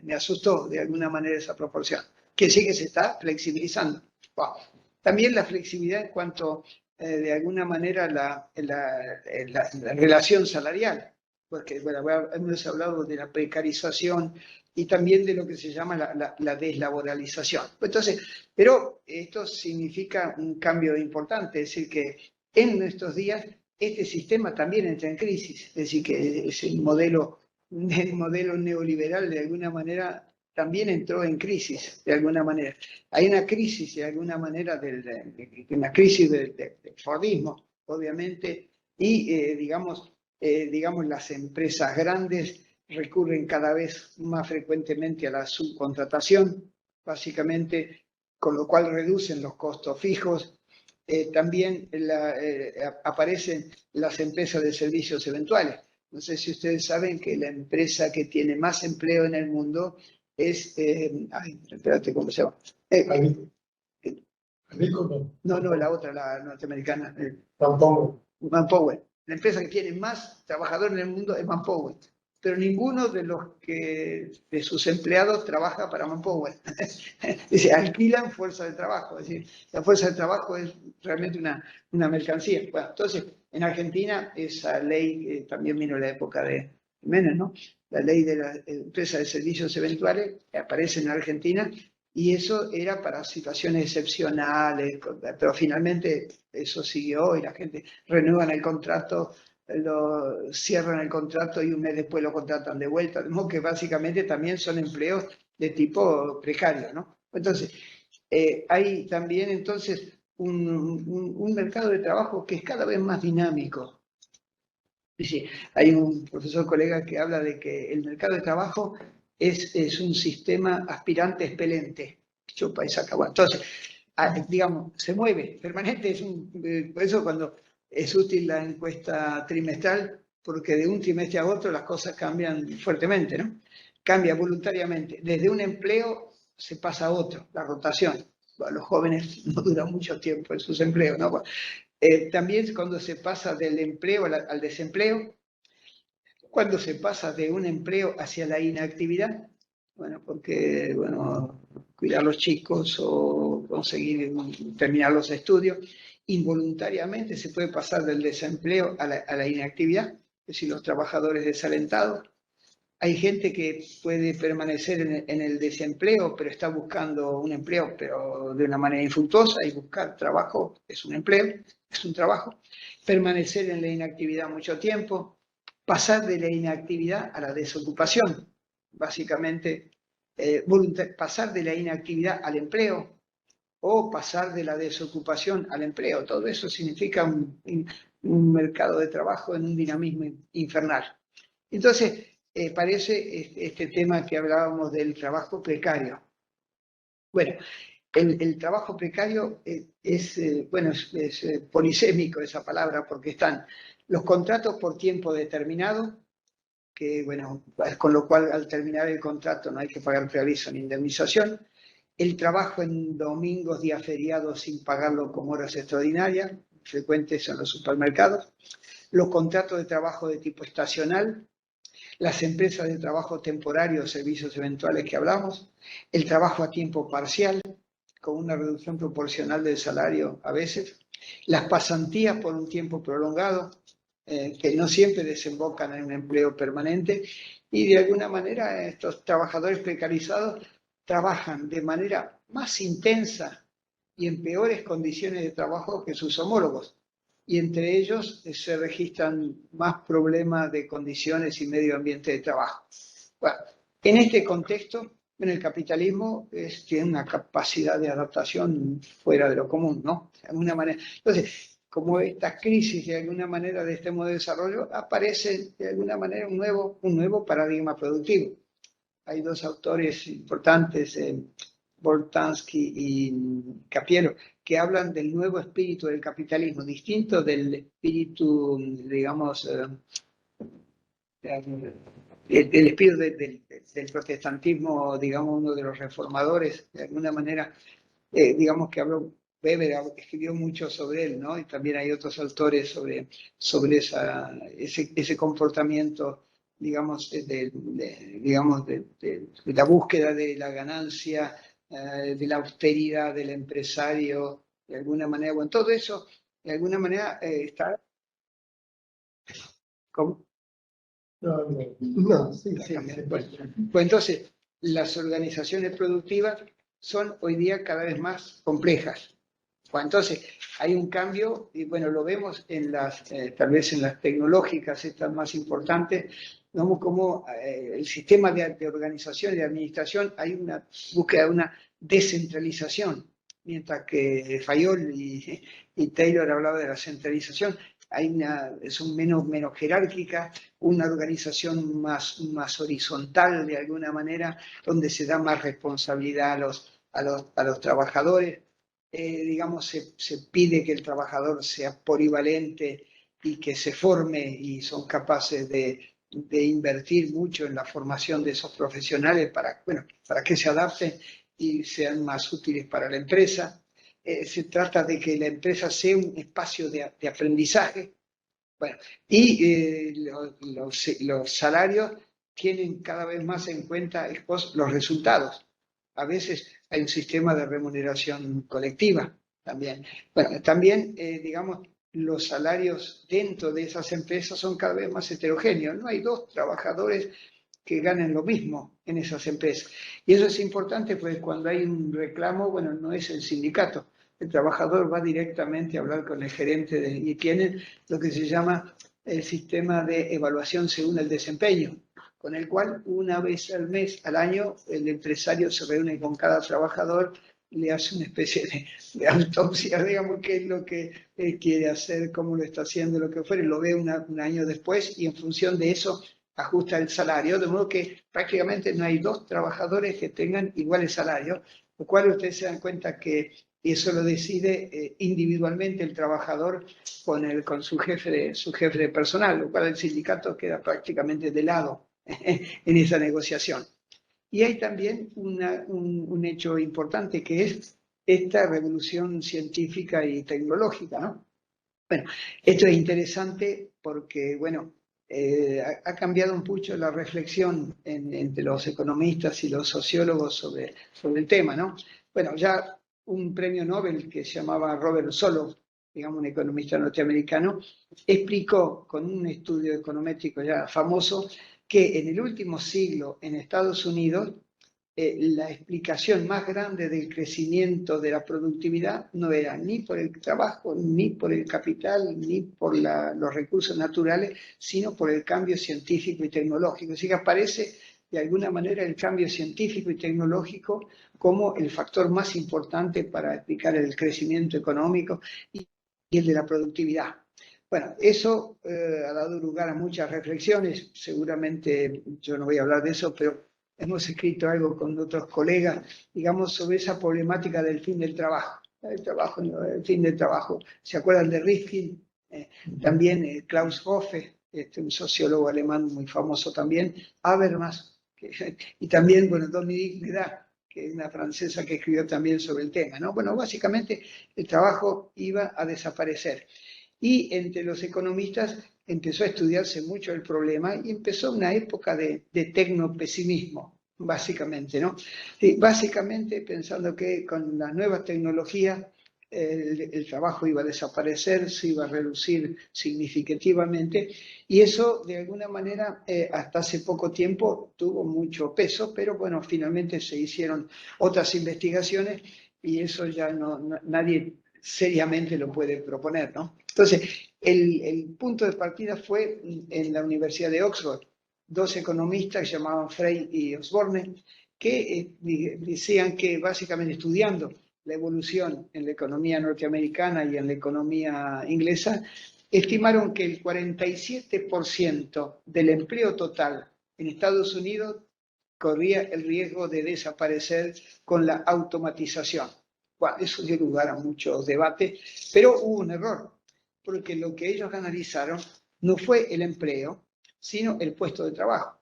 me asustó de alguna manera esa proporción, que sí que se está flexibilizando. Wow. También la flexibilidad en cuanto, de alguna manera, la relación salarial, porque bueno, hemos hablado de la precarización y también de lo que se llama la deslaboralización. Entonces, pero esto significa un cambio importante, es decir, que en nuestros días este sistema también entra en crisis, es decir, que es el modelo neoliberal de alguna manera también entró en crisis, de alguna manera. Hay una crisis, de alguna manera, una crisis del Fordismo, obviamente, y digamos, las empresas grandes recurren cada vez más frecuentemente a la subcontratación, básicamente, con lo cual reducen los costos fijos. También aparecen las empresas de servicios eventuales. No sé si ustedes saben que la empresa que tiene más empleo en el mundo es, espérate, ¿cómo se llama? No, la otra, la norteamericana. Manpower. La empresa que tiene más trabajadores en el mundo es Manpower. Pero ninguno de sus empleados trabaja para Manpower. Dice, alquilan fuerza de trabajo. Es decir, la fuerza de trabajo es realmente una mercancía. Bueno, entonces, en Argentina, esa ley también vino en la época de Menem, ¿no? La ley de la empresa de servicios eventuales aparece en Argentina y eso era para situaciones excepcionales, pero finalmente eso siguió y la gente renueva el contrato, lo cierran el contrato y un mes después lo contratan de vuelta, de modo que básicamente también son empleos de tipo precario, ¿no? Entonces, hay también entonces un mercado de trabajo que es cada vez más dinámico. Sí, hay un profesor colega que habla de que el mercado de trabajo es un sistema aspirante-expelente. Chupa y saca. Bueno, entonces, digamos, se mueve permanente. Por eso cuando es útil la encuesta trimestral, porque de un trimestre a otro las cosas cambian fuertemente, ¿no? Cambia voluntariamente. Desde un empleo se pasa a otro, la rotación. Bueno, los jóvenes no duran mucho tiempo en sus empleos, ¿no? También cuando se pasa del empleo al desempleo, cuando se pasa de un empleo hacia la inactividad, bueno, porque, bueno, cuidar a los chicos o conseguir terminar los estudios, involuntariamente se puede pasar del desempleo a la inactividad, es decir, los trabajadores desalentados. Hay gente que puede permanecer en el desempleo, pero está buscando un empleo, pero de una manera infructuosa, y buscar trabajo es un empleo, es un trabajo. Permanecer en la inactividad mucho tiempo, pasar de la inactividad a la desocupación, básicamente, pasar de la inactividad al empleo o pasar de la desocupación al empleo. Todo eso significa un mercado de trabajo en un dinamismo infernal. Entonces, parece este tema que hablábamos del trabajo precario. Bueno, el trabajo precario es polisémico esa palabra, porque están los contratos por tiempo determinado, que bueno, con lo cual al terminar el contrato no hay que pagar preaviso ni indemnización, el trabajo en domingos, días feriados sin pagarlo como horas extraordinarias, frecuentes en los supermercados, los contratos de trabajo de tipo estacional, las empresas de trabajo temporario o servicios eventuales que hablamos, el trabajo a tiempo parcial, con una reducción proporcional del salario a veces, las pasantías por un tiempo prolongado, que no siempre desembocan en un empleo permanente, y de alguna manera estos trabajadores precarizados trabajan de manera más intensa y en peores condiciones de trabajo que sus homólogos. Y entre ellos se registran más problemas de condiciones y medio ambiente de trabajo. Bueno, en este contexto, en el capitalismo tiene una capacidad de adaptación fuera de lo común, ¿no? De alguna manera. Entonces, como esta crisis de alguna manera de este modo de desarrollo, aparece de alguna manera un nuevo paradigma productivo. Hay dos autores importantes, Boltanski y Capiero, que hablan del nuevo espíritu del capitalismo, distinto del espíritu, digamos, el espíritu del protestantismo, digamos, uno de los reformadores, de alguna manera, digamos que habló, Weber escribió mucho sobre él, ¿no? Y también hay otros autores sobre ese comportamiento, digamos, de la búsqueda de la ganancia, de la austeridad del empresario, de alguna manera. Bueno, todo eso, de alguna manera, está... ¿Cómo? No, sí. Bueno, pues entonces, las organizaciones productivas son hoy día cada vez más complejas. Bueno, entonces, hay un cambio, y bueno, lo vemos en tal vez en las tecnológicas, estas más importantes, vemos como el sistema de organización y de administración, hay una búsqueda de una descentralización, mientras que Fayol y Taylor hablaba de la centralización. Son menos jerárquicas, una organización más horizontal de alguna manera, donde se da más responsabilidad a los trabajadores. Digamos, se pide que el trabajador sea polivalente y que se forme, y son capaces de invertir mucho en la formación de esos profesionales para que se adapten y sean más útiles para la empresa. Se trata de que la empresa sea un espacio de aprendizaje. Bueno, y los salarios tienen cada vez más en cuenta los resultados. A veces hay un sistema de remuneración colectiva también. Bueno, también, digamos, los salarios dentro de esas empresas son cada vez más heterogéneos. No hay dos trabajadores que ganen lo mismo en esas empresas. Y eso es importante, pues cuando hay un reclamo, bueno, no es el sindicato. El trabajador va directamente a hablar con el gerente y tienen lo que se llama el sistema de evaluación según el desempeño, con el cual una vez al mes, al año, el empresario se reúne con cada trabajador, le hace una especie de autopsia, digamos, qué es lo que quiere hacer, cómo lo está haciendo, lo que fuere, lo ve un año después y en función de eso ajusta el salario, de modo que prácticamente no hay dos trabajadores que tengan iguales salarios, lo cual ustedes se dan cuenta que eso lo decide individualmente el trabajador con su jefe de personal, lo cual el sindicato queda prácticamente de lado en esa negociación. Y hay también un hecho importante, que es esta revolución científica y tecnológica, ¿no? Bueno, esto es interesante porque, bueno, ha cambiado un mucho la reflexión entre los economistas y los sociólogos sobre el tema, ¿no? Bueno, ya un premio Nobel que se llamaba Robert Solow, digamos un economista norteamericano, explicó con un estudio econométrico ya famoso que en el último siglo en Estados Unidos la explicación más grande del crecimiento de la productividad no era ni por el trabajo, ni por el capital, ni por los recursos naturales, sino por el cambio científico y tecnológico. Así que aparece de alguna manera el cambio científico y tecnológico como el factor más importante para explicar el crecimiento económico y el de la productividad. Bueno, eso ha dado lugar a muchas reflexiones. Seguramente yo no voy a hablar de eso, pero hemos escrito algo con otros colegas, digamos, sobre esa problemática del fin del trabajo. El fin del trabajo. ¿Se acuerdan de Rifkin? También Klaus Hofe, un sociólogo alemán muy famoso también, Habermas, y también, bueno, Dominique Méda, que es una francesa que escribió también sobre el tema, ¿no? Bueno, básicamente el trabajo iba a desaparecer. Y entre los economistas empezó a estudiarse mucho el problema y empezó una época de tecnopesimismo, básicamente, ¿no? Sí, básicamente pensando que con las nuevas tecnologías el trabajo iba a desaparecer, se iba a reducir significativamente y eso de alguna manera hasta hace poco tiempo tuvo mucho peso, pero bueno, finalmente se hicieron otras investigaciones y eso ya nadie seriamente lo puede proponer, ¿no? Entonces, el punto de partida fue en la Universidad de Oxford, dos economistas que se llamaban Frey y Osborne, que decían que básicamente estudiando la evolución en la economía norteamericana y en la economía inglesa, estimaron que el 47% del empleo total en Estados Unidos corría el riesgo de desaparecer con la automatización. Bueno, eso dio lugar a muchos debates, pero hubo un error, porque lo que ellos analizaron no fue el empleo, sino el puesto de trabajo.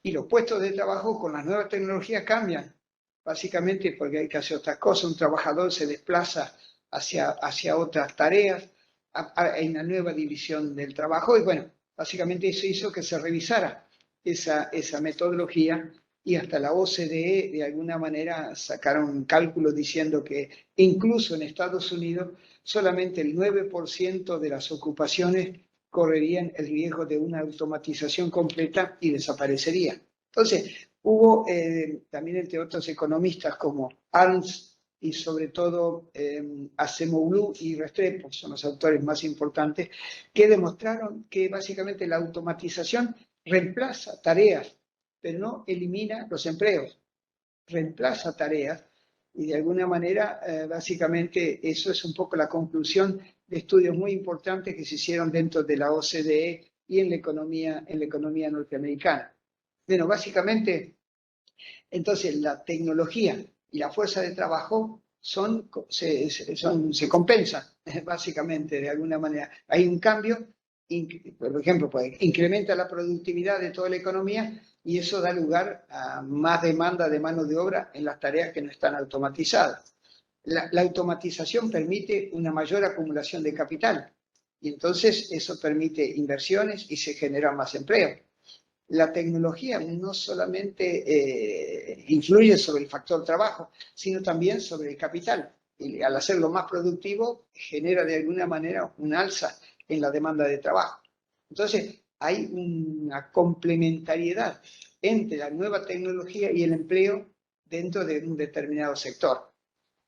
Y los puestos de trabajo con las nuevas tecnologías cambian, básicamente porque hay que hacer otras cosas. Un trabajador se desplaza hacia otras tareas, hay una nueva división del trabajo y bueno, básicamente eso hizo que se revisara esa metodología y hasta la OCDE de alguna manera sacaron cálculos diciendo que incluso en Estados Unidos solamente el 9% de las ocupaciones correrían el riesgo de una automatización completa y desaparecería. Entonces, hubo también entre otros economistas como Arns y sobre todo Acemoglu y Restrepo, son los autores más importantes, que demostraron que básicamente la automatización reemplaza tareas, pero no elimina los empleos, reemplaza tareas y de alguna manera básicamente eso es un poco la conclusión de estudios muy importantes que se hicieron dentro de la OCDE y en la economía norteamericana. Bueno, básicamente, entonces la tecnología y la fuerza de trabajo se compensan, básicamente, de alguna manera. Hay un cambio, por ejemplo, pues, incrementa la productividad de toda la economía y eso da lugar a más demanda de mano de obra en las tareas que no están automatizadas. La automatización permite una mayor acumulación de capital y entonces eso permite inversiones y se genera más empleo. La tecnología no solamente influye sobre el factor trabajo, sino también sobre el capital. Y al hacerlo más productivo, genera de alguna manera un alza en la demanda de trabajo. Entonces, hay una complementariedad entre la nueva tecnología y el empleo dentro de un determinado sector.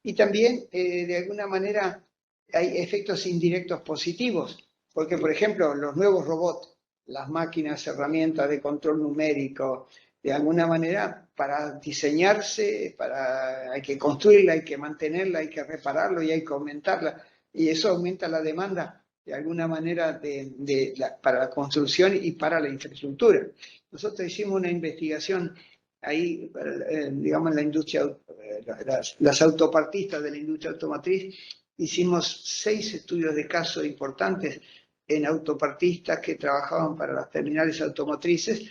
Y también, de alguna manera, hay efectos indirectos positivos, porque, por ejemplo, los nuevos robots, las máquinas, herramientas de control numérico, de alguna manera, para diseñarse, hay que construirla, hay que mantenerla, hay que repararlo y hay que aumentarla. Y eso aumenta la demanda, de alguna manera, para la construcción y para la infraestructura. Nosotros hicimos una investigación ahí, digamos, en la industria, las autopartistas de la industria automotriz, hicimos 6 estudios de caso importantes en autopartistas que trabajaban para las terminales automotrices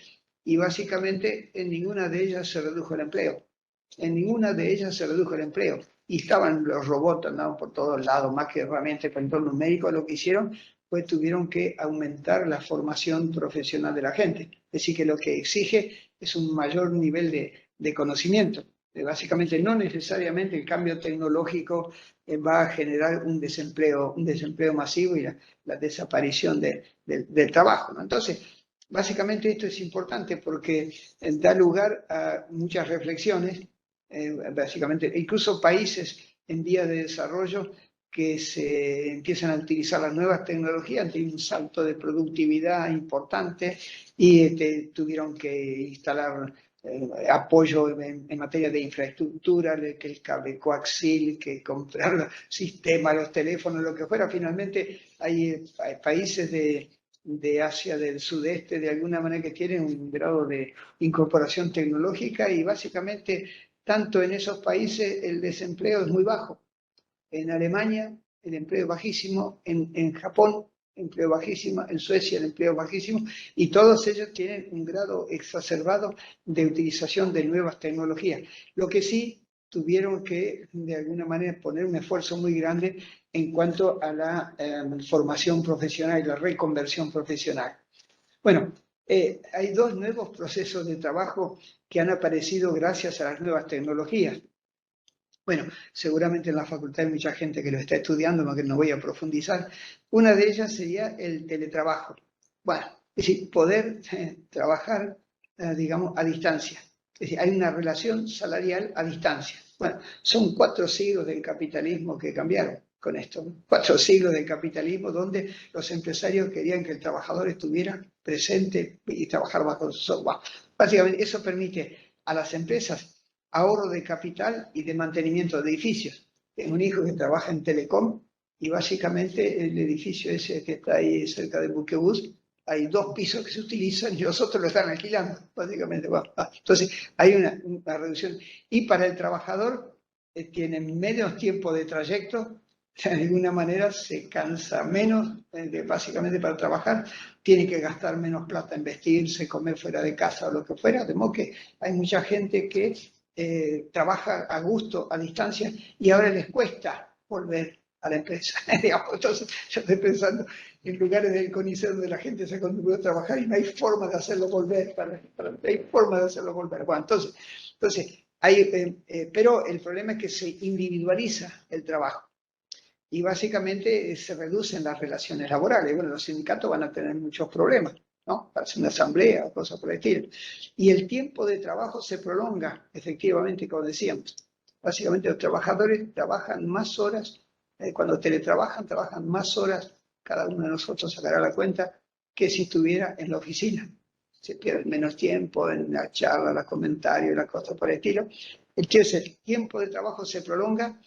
y básicamente en ninguna de ellas se redujo el empleo. En ninguna de ellas se redujo el empleo. Y estaban los robots, andaban por todos lados, más que realmente control numérico, lo que hicieron pues tuvieron que aumentar la formación profesional de la gente. Es decir, que lo que exige es un mayor nivel de conocimiento. Básicamente, no necesariamente el cambio tecnológico va a generar un desempleo masivo y la desaparición del trabajo, ¿no? Entonces, básicamente esto es importante porque da lugar a muchas reflexiones, básicamente, incluso países en vías de desarrollo que se empiezan a utilizar las nuevas tecnologías, tienen un salto de productividad importante y tuvieron que instalar apoyo en materia de infraestructura, que el cable coaxil, que comprar sistemas, los teléfonos, lo que fuera. Finalmente hay países de Asia del Sudeste, de alguna manera, que tienen un grado de incorporación tecnológica y básicamente tanto en esos países el desempleo es muy bajo. En Alemania el empleo es bajísimo, en Japón el empleo bajísimo, en Suecia el empleo bajísimo, y todos ellos tienen un grado exacerbado de utilización de nuevas tecnologías. Lo que sí tuvieron que, de alguna manera, poner un esfuerzo muy grande en cuanto a la formación profesional y la reconversión profesional. Bueno, hay dos nuevos procesos de trabajo que han aparecido gracias a las nuevas tecnologías. Bueno, seguramente en la facultad hay mucha gente que lo está estudiando, aunque no voy a profundizar. Una de ellas sería el teletrabajo. Bueno, es decir, poder trabajar, digamos, a distancia. Es decir, hay una relación salarial a distancia. Bueno, son 4 siglos del capitalismo que cambiaron con esto. 4 siglos del capitalismo donde los empresarios querían que el trabajador estuviera presente y trabajar bajo su software. Básicamente, eso permite a las empresas ahorro de capital y de mantenimiento de edificios. Tengo un hijo que trabaja en Telecom y básicamente el edificio ese que está ahí cerca de Buquebus, hay 2 pisos que se utilizan y los otros lo están alquilando, básicamente. Bueno, entonces hay una reducción. Y para el trabajador tiene menos tiempo de trayecto, de alguna manera se cansa menos, básicamente para trabajar, tiene que gastar menos plata en vestirse, comer fuera de casa o lo que fuera, de modo que hay mucha gente que trabaja a gusto, a distancia, y ahora les cuesta volver a la empresa. Entonces, yo estoy pensando en lugares del CONICET donde la gente se acostumbró a trabajar y no hay forma de hacerlo volver. No hay forma de hacerlo volver. Bueno, entonces pero el problema es que se individualiza el trabajo y básicamente se reducen las relaciones laborales. Bueno, los sindicatos van a tener muchos problemas, ¿no? Para hacer una asamblea o cosas por el estilo. Y el tiempo de trabajo se prolonga, efectivamente, como decíamos. Básicamente los trabajadores trabajan más horas, cuando teletrabajan, trabajan más horas, cada uno de nosotros sacará la cuenta, que si estuviera en la oficina. Se pierde menos tiempo en la charla, los comentarios, las cosas por el estilo. Entonces el tiempo de trabajo se prolonga.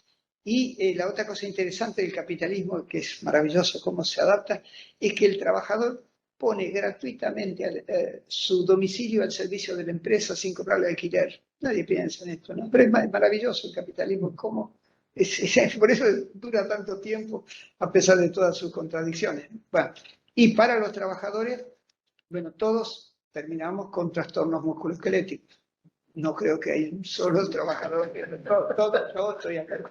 Y la otra cosa interesante del capitalismo, que es maravilloso cómo se adapta, es que el trabajador pone gratuitamente su domicilio al servicio de la empresa sin cobrarle alquiler. Nadie piensa en esto, ¿no? Pero es maravilloso el capitalismo, cómo por eso dura tanto tiempo a pesar de todas sus contradicciones. Bueno, y para los trabajadores, bueno, todos terminamos con trastornos musculoesqueléticos. No creo que hay un solo trabajador, todo estoy acá,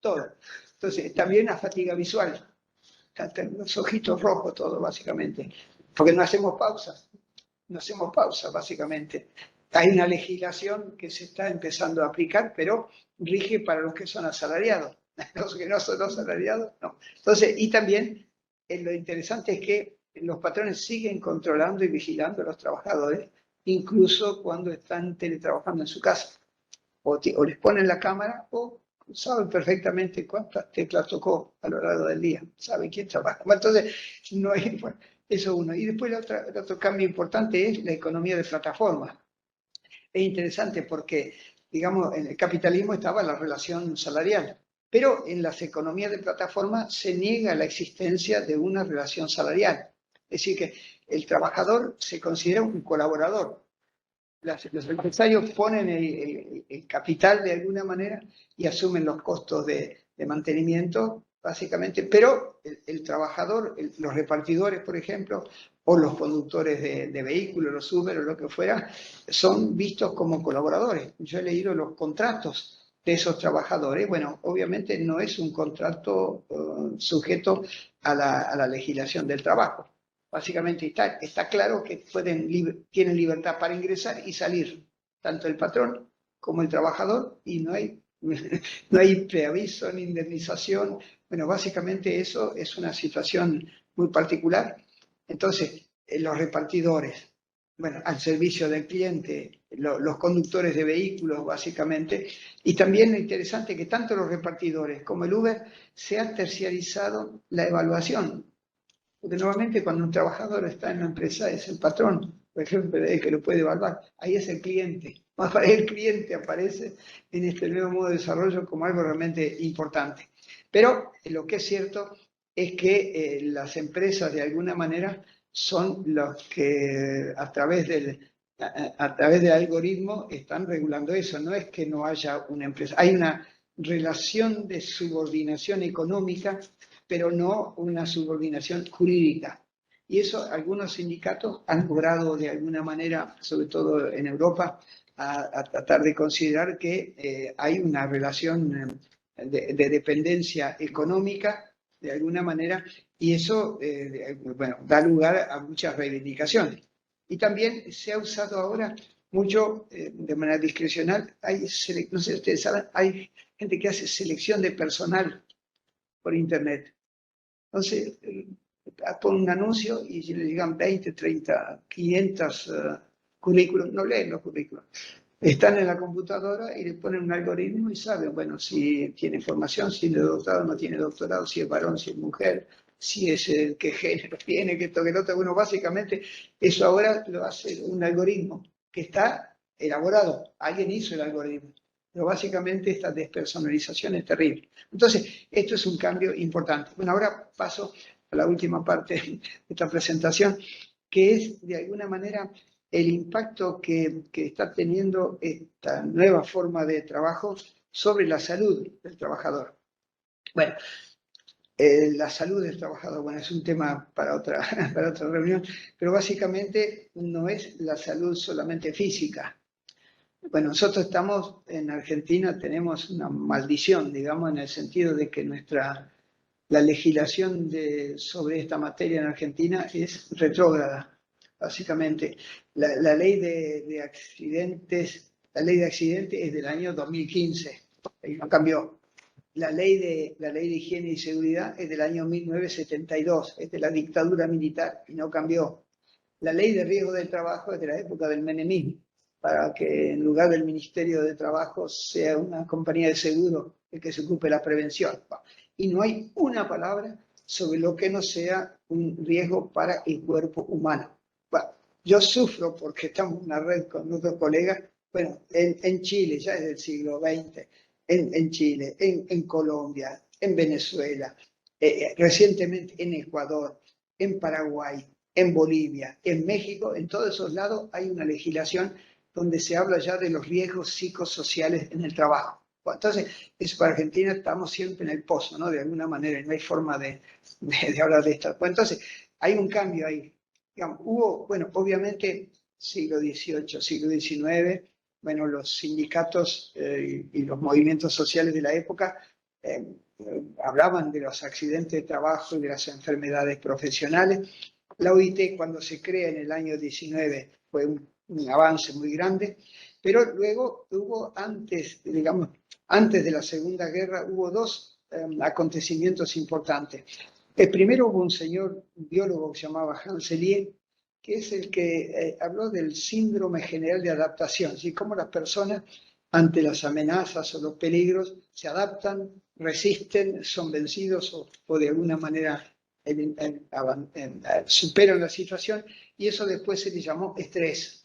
todo. Entonces, también la fatiga visual, los ojitos rojos, todo básicamente, porque no hacemos pausa, básicamente. Hay una legislación que se está empezando a aplicar, pero rige para los que son asalariados, los que no son asalariados, no. Entonces, y también lo interesante es que los patrones siguen controlando y vigilando a los trabajadores, incluso cuando están teletrabajando en su casa. O les ponen la cámara o saben perfectamente cuántas teclas tocó a lo largo del día, saben quién trabaja. Entonces, no hay, bueno, eso uno. Y después el otro cambio importante es la economía de plataformas. Es interesante porque, digamos, en el capitalismo estaba la relación salarial, pero en las economías de plataforma se niega la existencia de una relación salarial. Es decir, que el trabajador se considera un colaborador. Los empresarios ponen el capital de alguna manera y asumen los costos de mantenimiento, básicamente, pero el trabajador, los repartidores, por ejemplo, o los conductores de vehículos, los Uber o lo que fuera, son vistos como colaboradores. Yo he leído los contratos de esos trabajadores. Bueno, obviamente no es un contrato sujeto a la legislación del trabajo. Básicamente está claro que tienen libertad para ingresar y salir, tanto el patrón como el trabajador, y no hay preaviso ni indemnización. Bueno, básicamente eso es una situación muy particular. Entonces, los repartidores, bueno, al servicio del cliente, los conductores de vehículos, básicamente, y también lo interesante es que tanto los repartidores como el Uber se ha terciarizado la evaluación. Porque normalmente cuando un trabajador está en la empresa es el patrón, por ejemplo, el que lo puede evaluar. Ahí es el cliente. Más para el cliente aparece en este nuevo modo de desarrollo como algo realmente importante. Pero lo que es cierto es que las empresas de alguna manera son los que a través del algoritmo están regulando eso. No es que no haya una empresa. Hay una relación de subordinación económica, pero no una subordinación jurídica. Y eso algunos sindicatos han logrado de alguna manera, sobre todo en Europa, a tratar de considerar que hay una relación de dependencia económica, de alguna manera, y eso bueno, da lugar a muchas reivindicaciones. Y también se ha usado ahora mucho, de manera discrecional, no sé si ustedes saben, hay gente que hace selección de personal por internet. Entonces, pone un anuncio y le llegan 20, 30, 500 currículos, no leen los currículos. Están en la computadora y le ponen un algoritmo y saben, bueno, si tiene formación, si tiene doctorado, no tiene doctorado, si es varón, si es mujer, si es el que género tiene, que esto, que lo otro. Bueno, básicamente eso ahora lo hace un algoritmo que está elaborado. Alguien hizo el algoritmo. Pero básicamente esta despersonalización es terrible. Entonces, esto es un cambio importante. Bueno, ahora paso a la última parte de esta presentación, que es de alguna manera el impacto que está teniendo esta nueva forma de trabajo sobre la salud del trabajador. Bueno, la salud del trabajador, bueno, es un tema para otra reunión, pero básicamente no es la salud solamente física. Bueno, nosotros estamos en Argentina, tenemos una maldición, digamos, en el sentido de que la legislación sobre esta materia en Argentina es retrógrada. Básicamente, la ley de accidentes es del año 2015 y no cambió. La ley de higiene y seguridad es del año 1972, es de la dictadura militar y no cambió. La ley de riesgo del trabajo es de la época del menemismo, para que en lugar del Ministerio de Trabajo sea una compañía de seguro el que se ocupe de la prevención. Y no hay una palabra sobre lo que no sea un riesgo para el cuerpo humano. Bueno, yo sufro porque estamos en una red con otros colegas, bueno, en Chile, ya desde el siglo XX, en Chile, en Colombia, en Venezuela, recientemente en Ecuador, en Paraguay, en Bolivia, en México, en todos esos lados hay una legislación donde se habla ya de los riesgos psicosociales en el trabajo. Bueno, entonces, eso para Argentina estamos siempre en el pozo, ¿no? De alguna manera, y no hay forma de hablar de esto. Bueno, entonces, hay un cambio ahí. Digamos, hubo, bueno, obviamente, siglo XVIII, siglo XIX, bueno, los sindicatos y los movimientos sociales de la época hablaban de los accidentes de trabajo y de las enfermedades profesionales. La OIT, cuando se crea en el año 19, fue un avance muy grande, pero luego hubo digamos, antes de la Segunda Guerra, hubo dos acontecimientos importantes. El primero hubo un señor biólogo que se llamaba Hans Selye, que es el que habló del síndrome general de adaptación, ¿sí? Cómo las personas ante las amenazas o los peligros se adaptan, resisten, son vencidos o de alguna manera superan la situación, y eso después se le llamó estrés.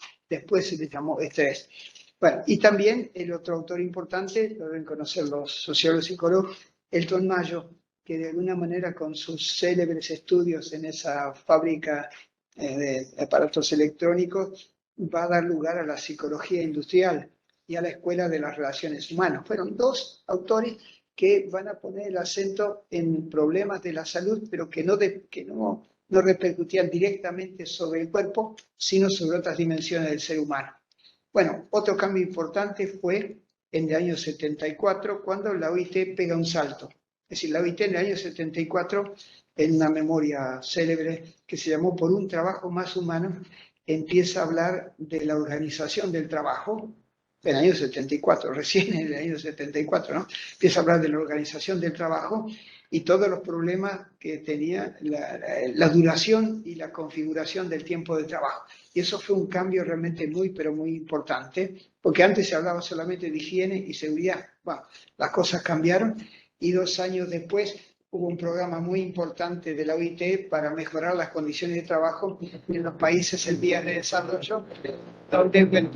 Bueno, y también el otro autor importante, lo deben conocer los sociólogos y psicólogos, Elton Mayo, que de alguna manera con sus célebres estudios en esa fábrica de aparatos electrónicos va a dar lugar a la psicología industrial y a la escuela de las relaciones humanas. Fueron dos autores que van a poner el acento en problemas de la salud, pero que no repercutían directamente sobre el cuerpo, sino sobre otras dimensiones del ser humano. Bueno, otro cambio importante fue en el año 74, cuando la OIT pega un salto. Es decir, la OIT en el año 74, en una memoria célebre que se llamó Por un trabajo más humano, empieza a hablar de la organización del trabajo, en el año 74, recién en el año 74, ¿no? Empieza a hablar de la organización del trabajo y todos los problemas que tenía la duración y la configuración del tiempo de trabajo. Y eso fue un cambio realmente pero muy importante, porque antes se hablaba solamente de higiene y seguridad. Bueno, las cosas cambiaron y 2 años después hubo un programa muy importante de la OIT para mejorar las condiciones de trabajo en los países en vías de desarrollo, donde,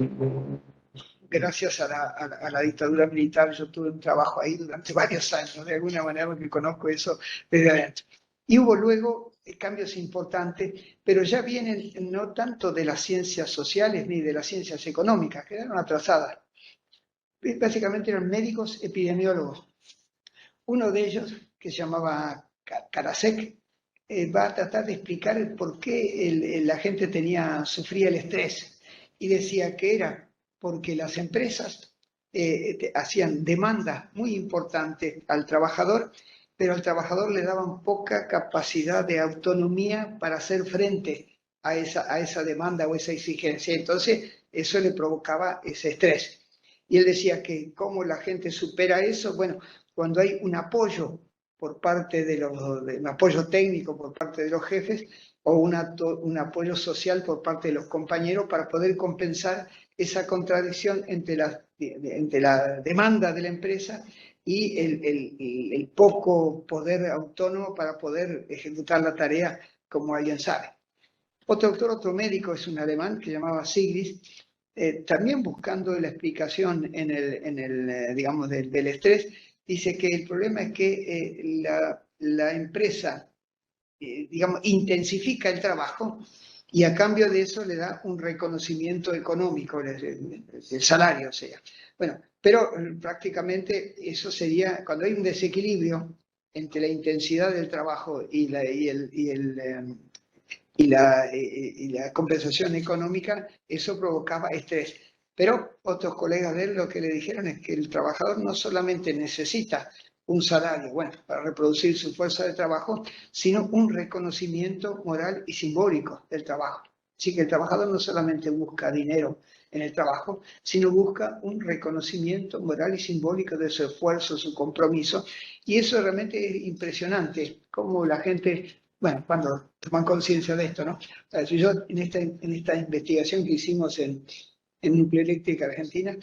gracias a la dictadura militar, yo tuve un trabajo ahí durante varios años, de alguna manera, porque conozco eso desde adentro. Y hubo luego cambios importantes, pero ya vienen no tanto de las ciencias sociales ni de las ciencias económicas, quedaron atrasadas. Básicamente eran médicos epidemiólogos. Uno de ellos, que se llamaba Karasek, va a tratar de explicar el por qué la gente sufría el estrés, y decía que era porque las empresas hacían demandas muy importantes al trabajador, pero al trabajador le daban poca capacidad de autonomía para hacer frente a esa demanda o esa exigencia. Entonces, eso le provocaba ese estrés. Y él decía que cómo la gente supera eso, bueno, cuando hay un apoyo por parte un apoyo técnico por parte de los jefes o un apoyo social por parte de los compañeros para poder compensar esa contradicción entre la demanda de la empresa y el poco poder autónomo para poder ejecutar la tarea como alguien sabe. Otro doctor, otro médico, es un alemán que llamaba Sigris, también buscando la explicación digamos, del estrés, dice que el problema es que la empresa, digamos, intensifica el trabajo y a cambio de eso le da un reconocimiento económico, el salario, o sea. Bueno, pero prácticamente eso sería, cuando hay un desequilibrio entre la intensidad del trabajo y la compensación económica, eso provocaba estrés. Pero otros colegas de él lo que le dijeron es que el trabajador no solamente necesita un salario, bueno, para reproducir su fuerza de trabajo, sino un reconocimiento moral y simbólico del trabajo. Así que el trabajador no solamente busca dinero en el trabajo, sino busca un reconocimiento moral y simbólico de su esfuerzo, su compromiso. Y eso realmente es impresionante, cómo la gente, bueno, cuando toman conciencia de esto, ¿no? Yo en esta investigación que hicimos en Nucleoeléctrica Argentina,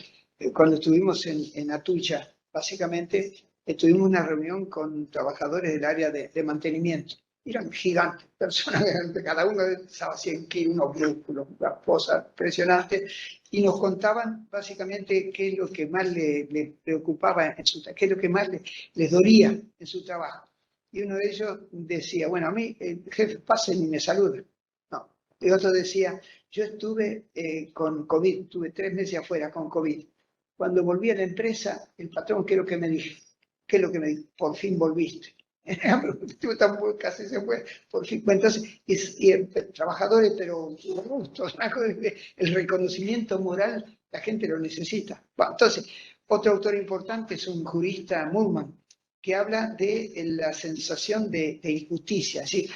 cuando estuvimos en Atucha, básicamente tuvimos una reunión con trabajadores del área de mantenimiento. Eran gigantes, personas, cada uno pesaba 100 kilos, unos músculos, una cosa impresionante, y nos contaban básicamente qué es lo que más les preocupaba, qué es lo que más les dolía en su trabajo. Y uno de ellos decía, bueno, a mí el jefe pasa y me saluda. No. Y otro decía, yo estuve con COVID, estuve 3 meses afuera con COVID. Cuando volví a la empresa, el patrón, ¿qué es lo que me dijo? ¿Qué es lo que me dijo? Por fin volviste. Casi se fue, por fin. Entonces, trabajadores, pero robustos, el reconocimiento moral, la gente lo necesita. Bueno, entonces, otro autor importante es un jurista, Mullman, que habla de la sensación de injusticia, es decir,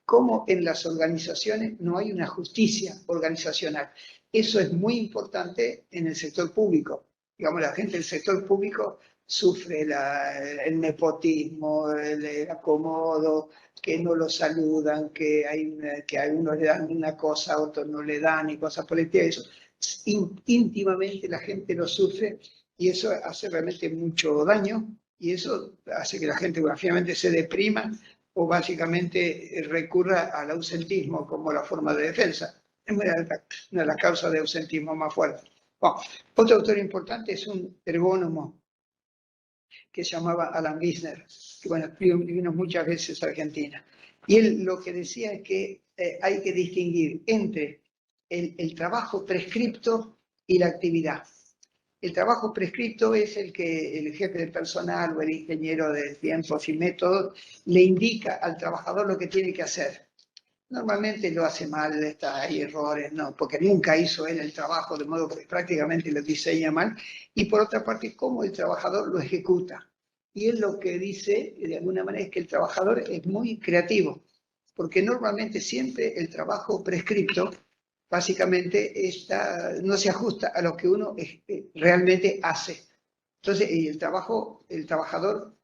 cómo en las organizaciones no hay una justicia organizacional. Eso es muy importante en el sector público. Digamos, la gente del sector público sufre el nepotismo, el acomodo, que no lo saludan, que a unos le dan una cosa, a otros no le dan y cosas por el estilo. Eso íntimamente la gente lo sufre y eso hace realmente mucho daño y eso hace que la gente finalmente se deprima o básicamente recurra al ausentismo como la forma de defensa. Es una de las causas de ausentismo más fuertes. Bueno, otro autor importante es un ergónomo que se llamaba Alan Wisner, que bueno, vino muchas veces a Argentina. Y él lo que decía es que hay que distinguir entre el trabajo prescripto y la actividad. El trabajo prescripto es el que el jefe de personal o el ingeniero de tiempos y métodos le indica al trabajador lo que tiene que hacer. Normalmente lo hace mal, hay errores, no, porque nunca hizo él el trabajo, de modo que prácticamente lo diseña mal. Y por otra parte, cómo el trabajador lo ejecuta. Y él lo que dice, de alguna manera, es que el trabajador es muy creativo, porque normalmente siempre el trabajo prescripto básicamente no se ajusta a lo que uno realmente hace. Entonces, el trabajador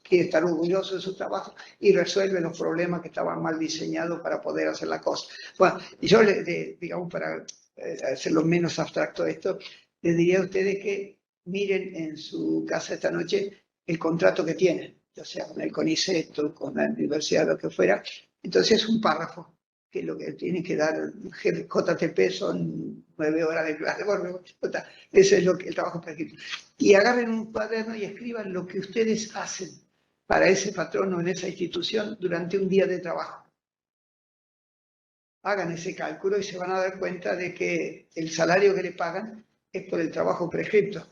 quiere estar orgulloso de su trabajo y resuelve los problemas que estaban mal diseñados para poder hacer la cosa. Bueno, y yo, digamos, para hacerlo menos abstracto esto, les diría a ustedes que miren en su casa esta noche el contrato que tienen, ya sea con el CONICET o con la universidad, lo que fuera. Entonces es un párrafo que lo que tiene que dar JTP son 9 horas de clase. Bueno, ese es el trabajo prescrito. Y agarren un cuaderno y escriban lo que ustedes hacen para ese patrón o en esa institución durante un día de trabajo. Hagan ese cálculo y se van a dar cuenta de que el salario que le pagan es por el trabajo prescrito,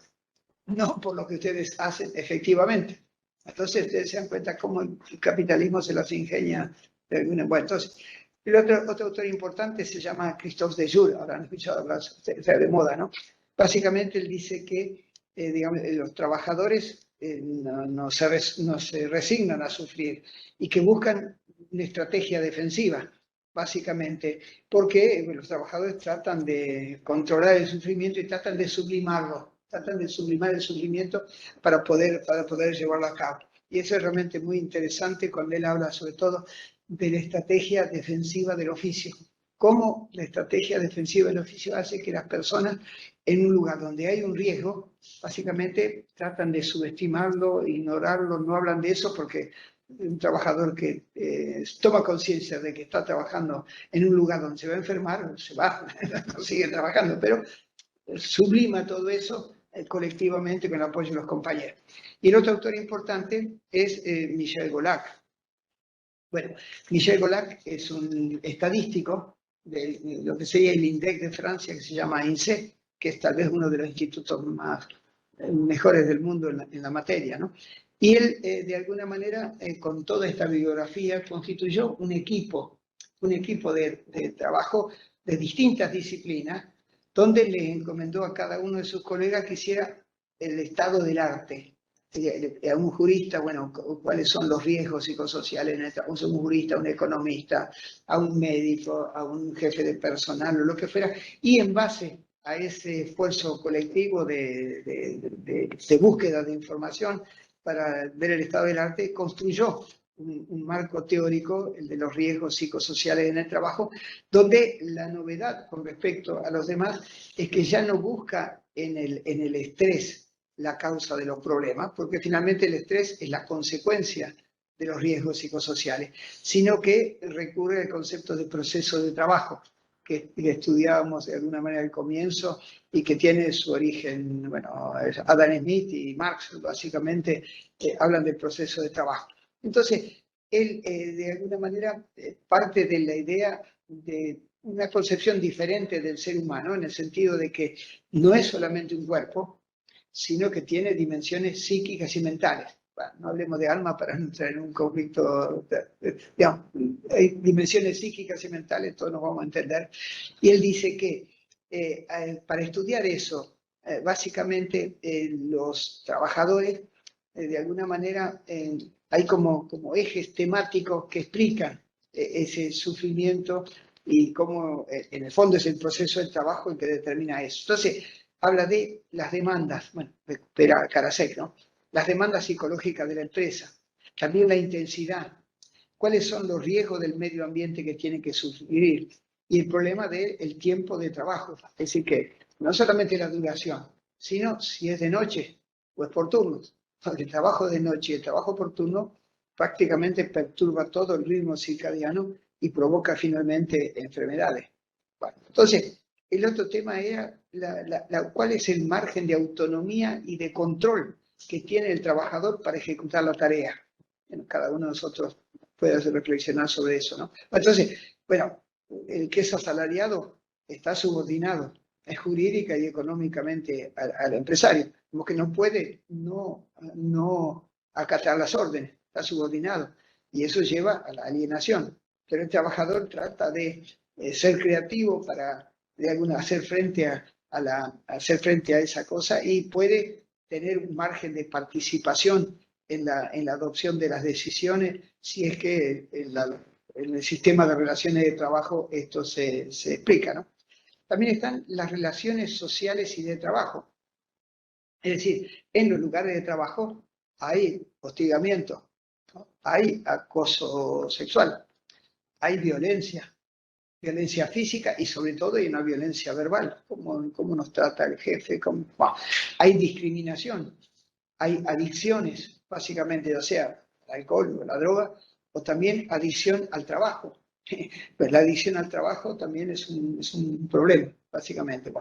no por lo que ustedes hacen efectivamente. Entonces ustedes se dan cuenta cómo el capitalismo se las ingenia de alguna. Bueno, entonces, el otro autor importante se llama Christophe Dejoux, ahora han escuchado hablar, está de moda, ¿no? Básicamente él dice que digamos, los trabajadores no se resignan a sufrir y que buscan una estrategia defensiva, básicamente, porque los trabajadores tratan de controlar el sufrimiento y tratan de sublimarlo, tratan de sublimar el sufrimiento para poder llevarlo a cabo. Y eso es realmente muy interesante cuando él habla sobre todo de la estrategia defensiva del oficio. Cómo la estrategia defensiva del oficio hace que las personas en un lugar donde hay un riesgo, básicamente tratan de subestimarlo, ignorarlo, no hablan de eso porque un trabajador que toma conciencia de que está trabajando en un lugar donde se va a enfermar, se va, no sigue trabajando, pero sublima todo eso colectivamente con el apoyo de los compañeros. Y el otro autor importante es Michel Golac. Bueno, Michel Golac es un estadístico de lo que sería el INDEC de Francia, que se llama INSEE, que es tal vez uno de los institutos más mejores del mundo en la materia, ¿no? Y él, de alguna manera, con toda esta bibliografía, constituyó un equipo de trabajo de distintas disciplinas, donde le encomendó a cada uno de sus colegas que hiciera el estado del arte. A un jurista, bueno, cuáles son los riesgos psicosociales en el trabajo, a un jurista, a un economista, a un médico, a un jefe de personal o lo que fuera, y en base a ese esfuerzo colectivo de búsqueda de información para ver el estado del arte, construyó un marco teórico, el de los riesgos psicosociales en el trabajo, donde la novedad con respecto a los demás es que ya no busca en el estrés la causa de los problemas, porque finalmente el estrés es la consecuencia de los riesgos psicosociales, sino que recurre al concepto de proceso de trabajo, que estudiábamos de alguna manera al comienzo y que tiene su origen, bueno, Adam Smith y Marx básicamente hablan del proceso de trabajo. Entonces, él de alguna manera parte de la idea de una concepción diferente del ser humano, en el sentido de que no es solamente un cuerpo, sino que tiene dimensiones psíquicas y mentales. Bueno, no hablemos de alma para no entrar en un conflicto, digamos, hay dimensiones psíquicas y mentales, todos nos vamos a entender. Y él dice que para estudiar eso, básicamente los trabajadores, de alguna manera, hay como ejes temáticos que explican ese sufrimiento y cómo en el fondo es el proceso del trabajo el que determina eso. Entonces, habla de las demandas, bueno, recupera Karasek, ¿no? Las demandas psicológicas de la empresa, también la intensidad, cuáles son los riesgos del medio ambiente que tiene que sufrir y el problema del tiempo de trabajo. Es decir, que no solamente la duración, sino si es de noche o es por turnos. El trabajo de noche y el trabajo por turno prácticamente perturba todo el ritmo circadiano y provoca finalmente enfermedades. Bueno, entonces, el otro tema era cuál es el margen de autonomía y de control que tiene el trabajador para ejecutar la tarea. Bueno, cada uno de nosotros puede reflexionar sobre eso, ¿no? Entonces, bueno, el que es asalariado está subordinado, es jurídica y económicamente al empresario, como que no puede no acatar las órdenes, está subordinado, y eso lleva a la alienación. Pero el trabajador trata de ser creativo para de alguna hacer frente hacer frente a esa cosa y puede tener un margen de participación en la adopción de las decisiones si es que en el sistema de relaciones de trabajo esto se explica, ¿no? También están las relaciones sociales y de trabajo. Es decir, en los lugares de trabajo hay hostigamiento, ¿no? Hay acoso sexual, hay violencia física y sobre todo hay una violencia verbal, cómo nos trata el jefe, hay discriminación, hay adicciones, básicamente, ya sea el alcohol o la droga, o también adicción al trabajo. Pues la adicción al trabajo también es un problema, básicamente.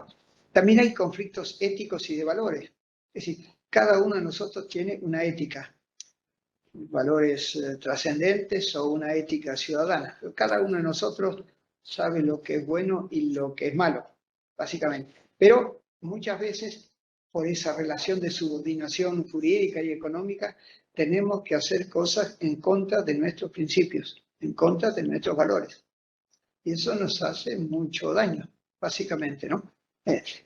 También hay conflictos éticos y de valores. Es decir, cada uno de nosotros tiene una ética, valores trascendentes o una ética ciudadana. Cada uno de nosotros sabe lo que es bueno y lo que es malo, básicamente. Pero muchas veces, por esa relación de subordinación jurídica y económica, tenemos que hacer cosas en contra de nuestros principios, en contra de nuestros valores. Y eso nos hace mucho daño, básicamente, ¿no?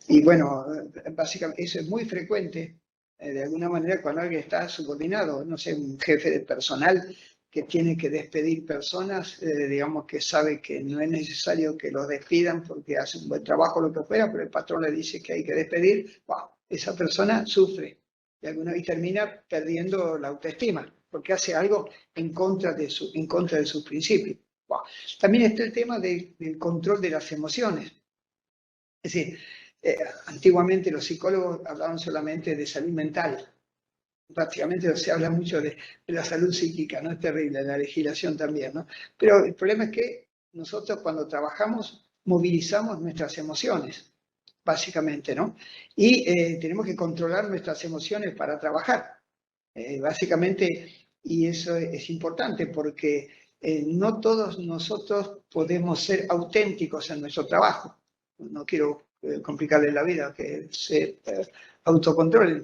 Y bueno, básicamente eso es muy frecuente, de alguna manera, cuando alguien está subordinado, no sé, un jefe de personal que tiene que despedir personas, digamos que sabe que no es necesario que los despidan porque hacen un buen trabajo, lo que fuera, pero el patrón le dice que hay que despedir, wow, esa persona sufre y termina perdiendo la autoestima porque hace algo en contra de sus principios. Wow. También está el tema del control de las emociones. Es decir, antiguamente los psicólogos hablaban solamente de salud mental. Prácticamente se habla mucho de la salud psíquica, ¿no? Es terrible, la legislación también, ¿no? Pero el problema es que nosotros cuando trabajamos movilizamos nuestras emociones, básicamente, ¿no? Y tenemos que controlar nuestras emociones para trabajar, básicamente, y eso es importante porque no todos nosotros podemos ser auténticos en nuestro trabajo. No quiero complicarle la vida, que se autocontrolen,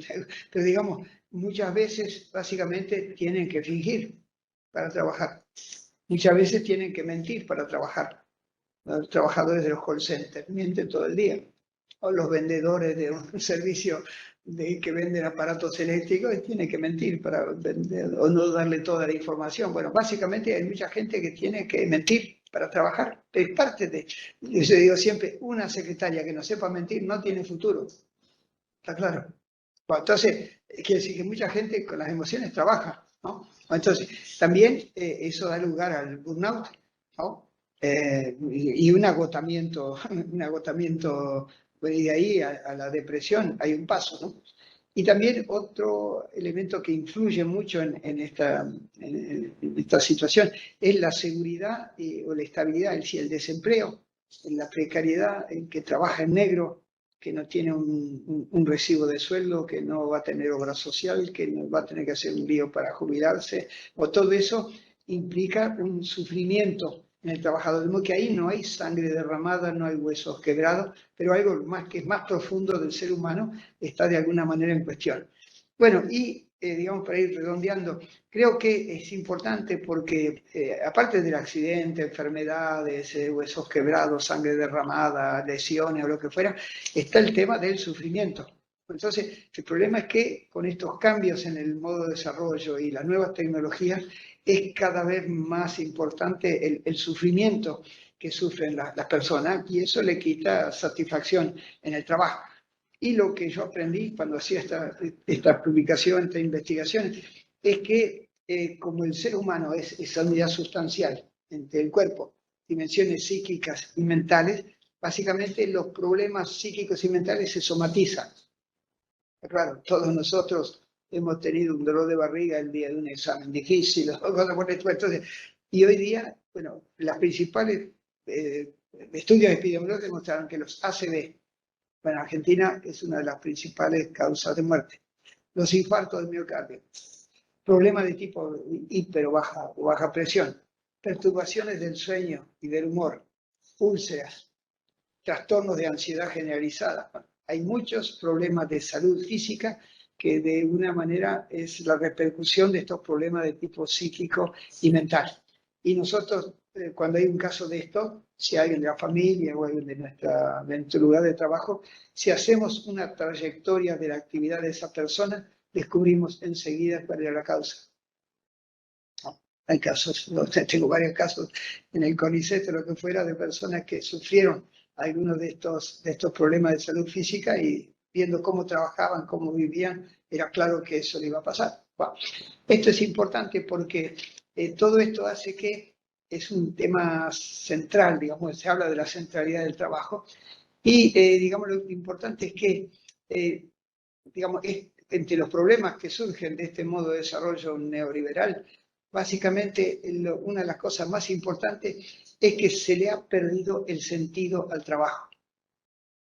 pero digamos, muchas veces básicamente tienen que fingir para trabajar. Muchas veces tienen que mentir para trabajar. Los trabajadores de los call centers mienten todo el día. O los vendedores de un servicio que venden aparatos eléctricos y tienen que mentir para vender o no darle toda la información. Bueno, básicamente hay mucha gente que tiene que mentir para trabajar. Es parte de, yo digo siempre, una secretaria que no sepa mentir no tiene futuro. ¿Está claro? Bueno, entonces, quiere decir que mucha gente con las emociones trabaja, ¿no? Entonces, también eso da lugar al burnout, ¿no? Y un agotamiento, pues, y de ahí a la depresión hay un paso, ¿no? Y también otro elemento que influye mucho en esta situación es la seguridad o la estabilidad, es decir, el desempleo, la precariedad, el que trabaja en negro, que no tiene un recibo de sueldo, que no va a tener obra social, que no va a tener que hacer un lío para jubilarse, o todo eso implica un sufrimiento en el trabajador. De modo que ahí no hay sangre derramada, no hay huesos quebrados, pero algo más que es más profundo del ser humano está de alguna manera en cuestión. Bueno, y digamos, para ir redondeando, creo que es importante porque aparte del accidente, enfermedades, huesos quebrados, sangre derramada, lesiones o lo que fuera, está el tema del sufrimiento. Entonces, el problema es que con estos cambios en el modo de desarrollo y las nuevas tecnologías, es cada vez más importante el sufrimiento que sufren las personas y eso le quita satisfacción en el trabajo. Y lo que yo aprendí cuando hacía esta publicación, esta investigación, es que como el ser humano es esa unidad sustancial entre el cuerpo, dimensiones psíquicas y mentales, básicamente los problemas psíquicos y mentales se somatizan. Claro, todos nosotros hemos tenido un dolor de barriga el día de un examen difícil, entonces, y hoy día, bueno, las principales estudios epidemiológicos demostraron que los ACV, bueno, Argentina es una de las principales causas de muerte, los infartos de miocardio, problemas de tipo hiper o baja presión, perturbaciones del sueño y del humor, úlceras, trastornos de ansiedad generalizada. Hay muchos problemas de salud física que de una manera es la repercusión de estos problemas de tipo psíquico y mental. Y nosotros, cuando hay un caso de esto, si alguien de la familia o alguien de nuestro lugar de trabajo, si hacemos una trayectoria de la actividad de esa persona, descubrimos enseguida cuál era la causa. Hay casos, tengo varios casos en el CONICET o lo que fuera, de personas que sufrieron algunos de estos problemas de salud física y viendo cómo trabajaban, cómo vivían, era claro que eso le iba a pasar. Bueno, esto es importante porque todo esto hace que es un tema central, digamos, se habla de la centralidad del trabajo y, digamos, lo importante es que, digamos, entre los problemas que surgen de este modo de desarrollo neoliberal, básicamente una de las cosas más importantes es que se le ha perdido el sentido al trabajo.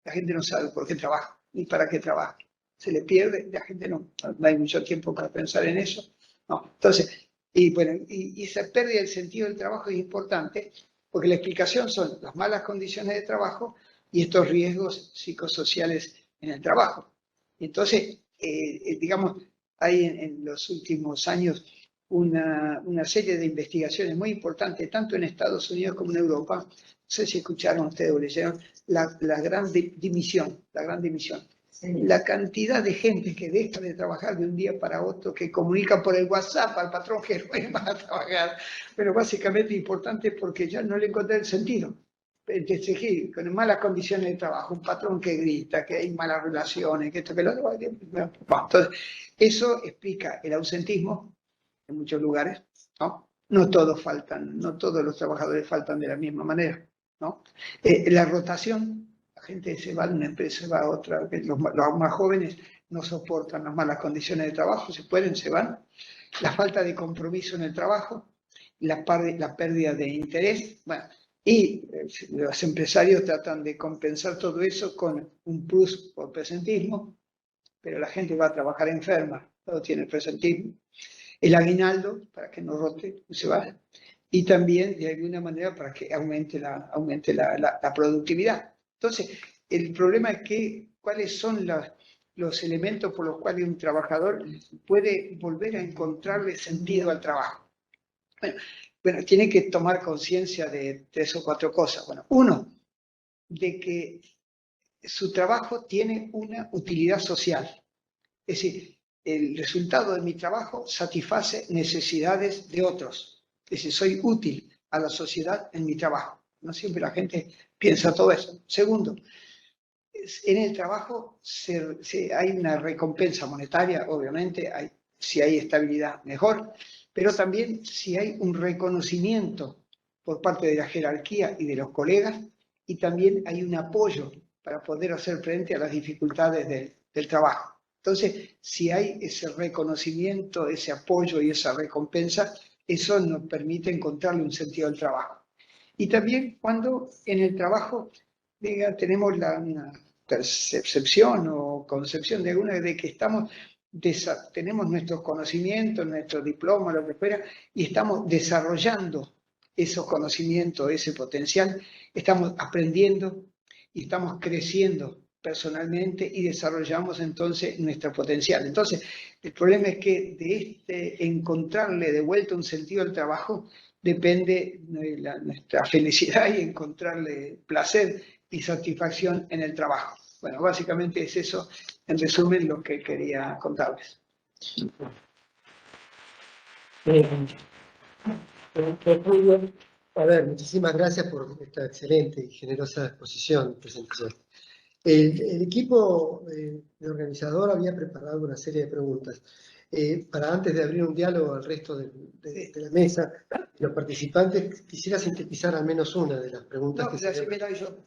La gente no sabe por qué trabaja ni para qué trabaja. Se le pierde, la gente no hay mucho tiempo para pensar en eso. No. Entonces, y bueno, y esa pérdida del sentido del trabajo es importante porque la explicación son las malas condiciones de trabajo y estos riesgos psicosociales en el trabajo. Entonces, digamos, hay en los últimos años una serie de investigaciones muy importantes, tanto en Estados Unidos como en Europa. No sé si escucharon ustedes o leyeron la gran dimisión, la gran dimisión. Sí. La cantidad de gente que deja de trabajar de un día para otro, que comunica por el WhatsApp al patrón que no es para trabajar, pero básicamente importante porque ya no le encontré el sentido. Con malas condiciones de trabajo, un patrón que grita, que hay malas relaciones, que esto, que lo otro. Entonces, eso explica el ausentismo en muchos lugares, ¿no? No todos faltan, no todos los trabajadores faltan de la misma manera, ¿no? La rotación, la gente se va de una empresa, va a otra, los más jóvenes no soportan las malas condiciones de trabajo, si pueden, se van. La falta de compromiso en el trabajo, la pérdida de interés, bueno, y los empresarios tratan de compensar todo eso con un plus por presentismo, pero la gente va a trabajar enferma, todo tiene presentismo. El aguinaldo, para que no rote, se va. Y también, de alguna manera, para que aumente la productividad. Entonces, el problema es que, cuáles son los elementos por los cuales un trabajador puede volver a encontrarle sentido al trabajo. Bueno, tiene que tomar conciencia de 3 o 4 cosas. Bueno, uno, de que su trabajo tiene una utilidad social. Es decir, el resultado de mi trabajo satisface necesidades de otros. Es decir, soy útil a la sociedad en mi trabajo. No siempre la gente piensa todo eso. Segundo, en el trabajo hay una recompensa monetaria, obviamente, si hay estabilidad, mejor, pero también si hay un reconocimiento por parte de la jerarquía y de los colegas, y también hay un apoyo para poder hacer frente a las dificultades del trabajo. Entonces, si hay ese reconocimiento, ese apoyo y esa recompensa, eso nos permite encontrarle un sentido al trabajo. Y también cuando en el trabajo tenemos una percepción o concepción de alguna de que tenemos nuestros conocimientos, nuestros diplomas, lo que fuera, y estamos desarrollando esos conocimientos, ese potencial, estamos aprendiendo y estamos creciendo personalmente y desarrollamos entonces nuestro potencial. Entonces, el problema es que de encontrarle de vuelta un sentido al trabajo depende de nuestra felicidad y encontrarle placer y satisfacción en el trabajo. Bueno, básicamente es eso, en resumen, lo que quería contarles. A ver, muchísimas gracias por esta excelente y generosa exposición, presentación. El equipo de organizador había preparado una serie de preguntas. Para antes de abrir un diálogo al resto de la mesa, los participantes, quisiera sintetizar al menos una de las preguntas que se...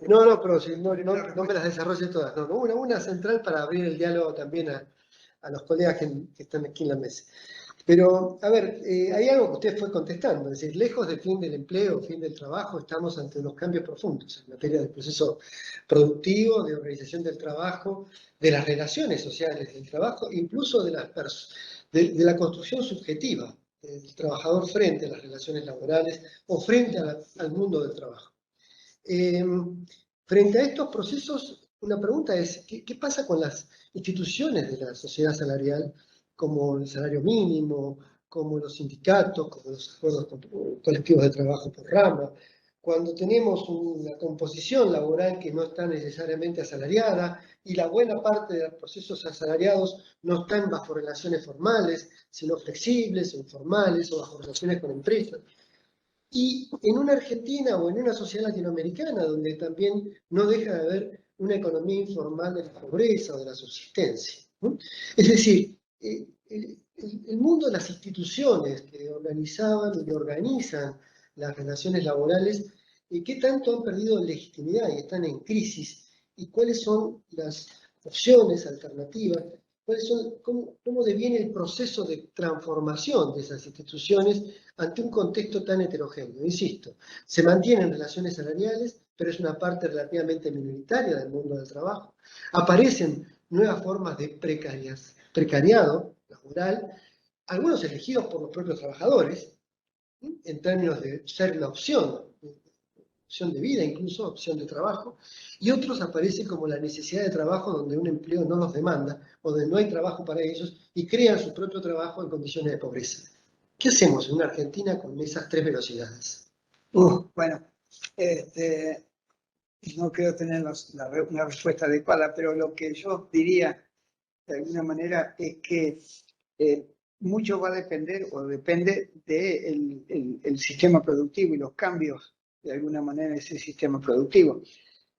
No, pero si no me las desarrolle todas. No, una central para abrir el diálogo también a los colegas que están aquí en la mesa. Pero, a ver, hay algo que usted fue contestando, es decir, lejos del fin del empleo, fin del trabajo, estamos ante unos cambios profundos en materia del proceso productivo, de organización del trabajo, de las relaciones sociales del trabajo, incluso de la construcción subjetiva del trabajador frente a las relaciones laborales o frente al mundo del trabajo. Frente a estos procesos, una pregunta es, ¿qué pasa con las instituciones de la sociedad salarial, como el salario mínimo, como los sindicatos, como los acuerdos colectivos de trabajo por rama, cuando tenemos una composición laboral que no está necesariamente asalariada y la buena parte de los procesos asalariados no están bajo relaciones formales, sino flexibles, informales o bajo relaciones con empresas? Y en una Argentina o en una sociedad latinoamericana donde también no deja de haber una economía informal de la pobreza o de la subsistencia, ¿no? Es decir, el mundo de las instituciones que organizaban y organizan las relaciones laborales, ¿qué tanto han perdido legitimidad y están en crisis? ¿Y cuáles son las opciones alternativas? ¿Cómo deviene el proceso de transformación de esas instituciones ante un contexto tan heterogéneo? Insisto, se mantienen relaciones salariales, pero es una parte relativamente minoritaria del mundo del trabajo. Aparecen nuevas formas de precariado laboral, algunos elegidos por los propios trabajadores, en términos de ser la opción de vida, incluso opción de trabajo, y otros aparecen como la necesidad de trabajo donde un empleo no los demanda, o donde no hay trabajo para ellos, y crean su propio trabajo en condiciones de pobreza. ¿Qué hacemos en una Argentina con esas 3 velocidades? Bueno, no creo tener una respuesta adecuada, pero lo que yo diría de alguna manera es que mucho va a depender o depende del sistema productivo y los cambios de alguna manera en ese sistema productivo.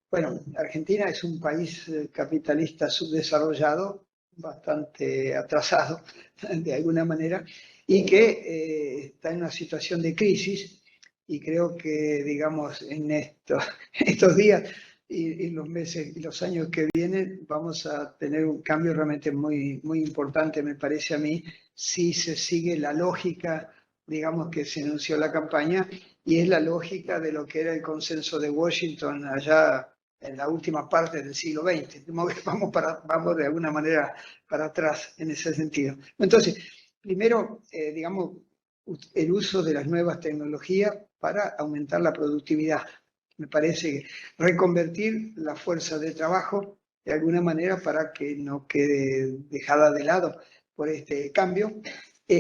Bueno, Argentina es un país capitalista subdesarrollado, bastante atrasado de alguna manera, y que está en una situación de crisis, y creo que, digamos, en estos días y los meses y los años que vienen vamos a tener un cambio realmente muy, muy importante, me parece a mí, si se sigue la lógica, digamos, que se anunció la campaña, y es la lógica de lo que era el consenso de Washington allá en la última parte del siglo XX. Vamos de alguna manera para atrás en ese sentido. Entonces, primero, digamos, el uso de las nuevas tecnologías para aumentar la productividad. Me parece que reconvertir la fuerza de trabajo de alguna manera para que no quede dejada de lado por este cambio.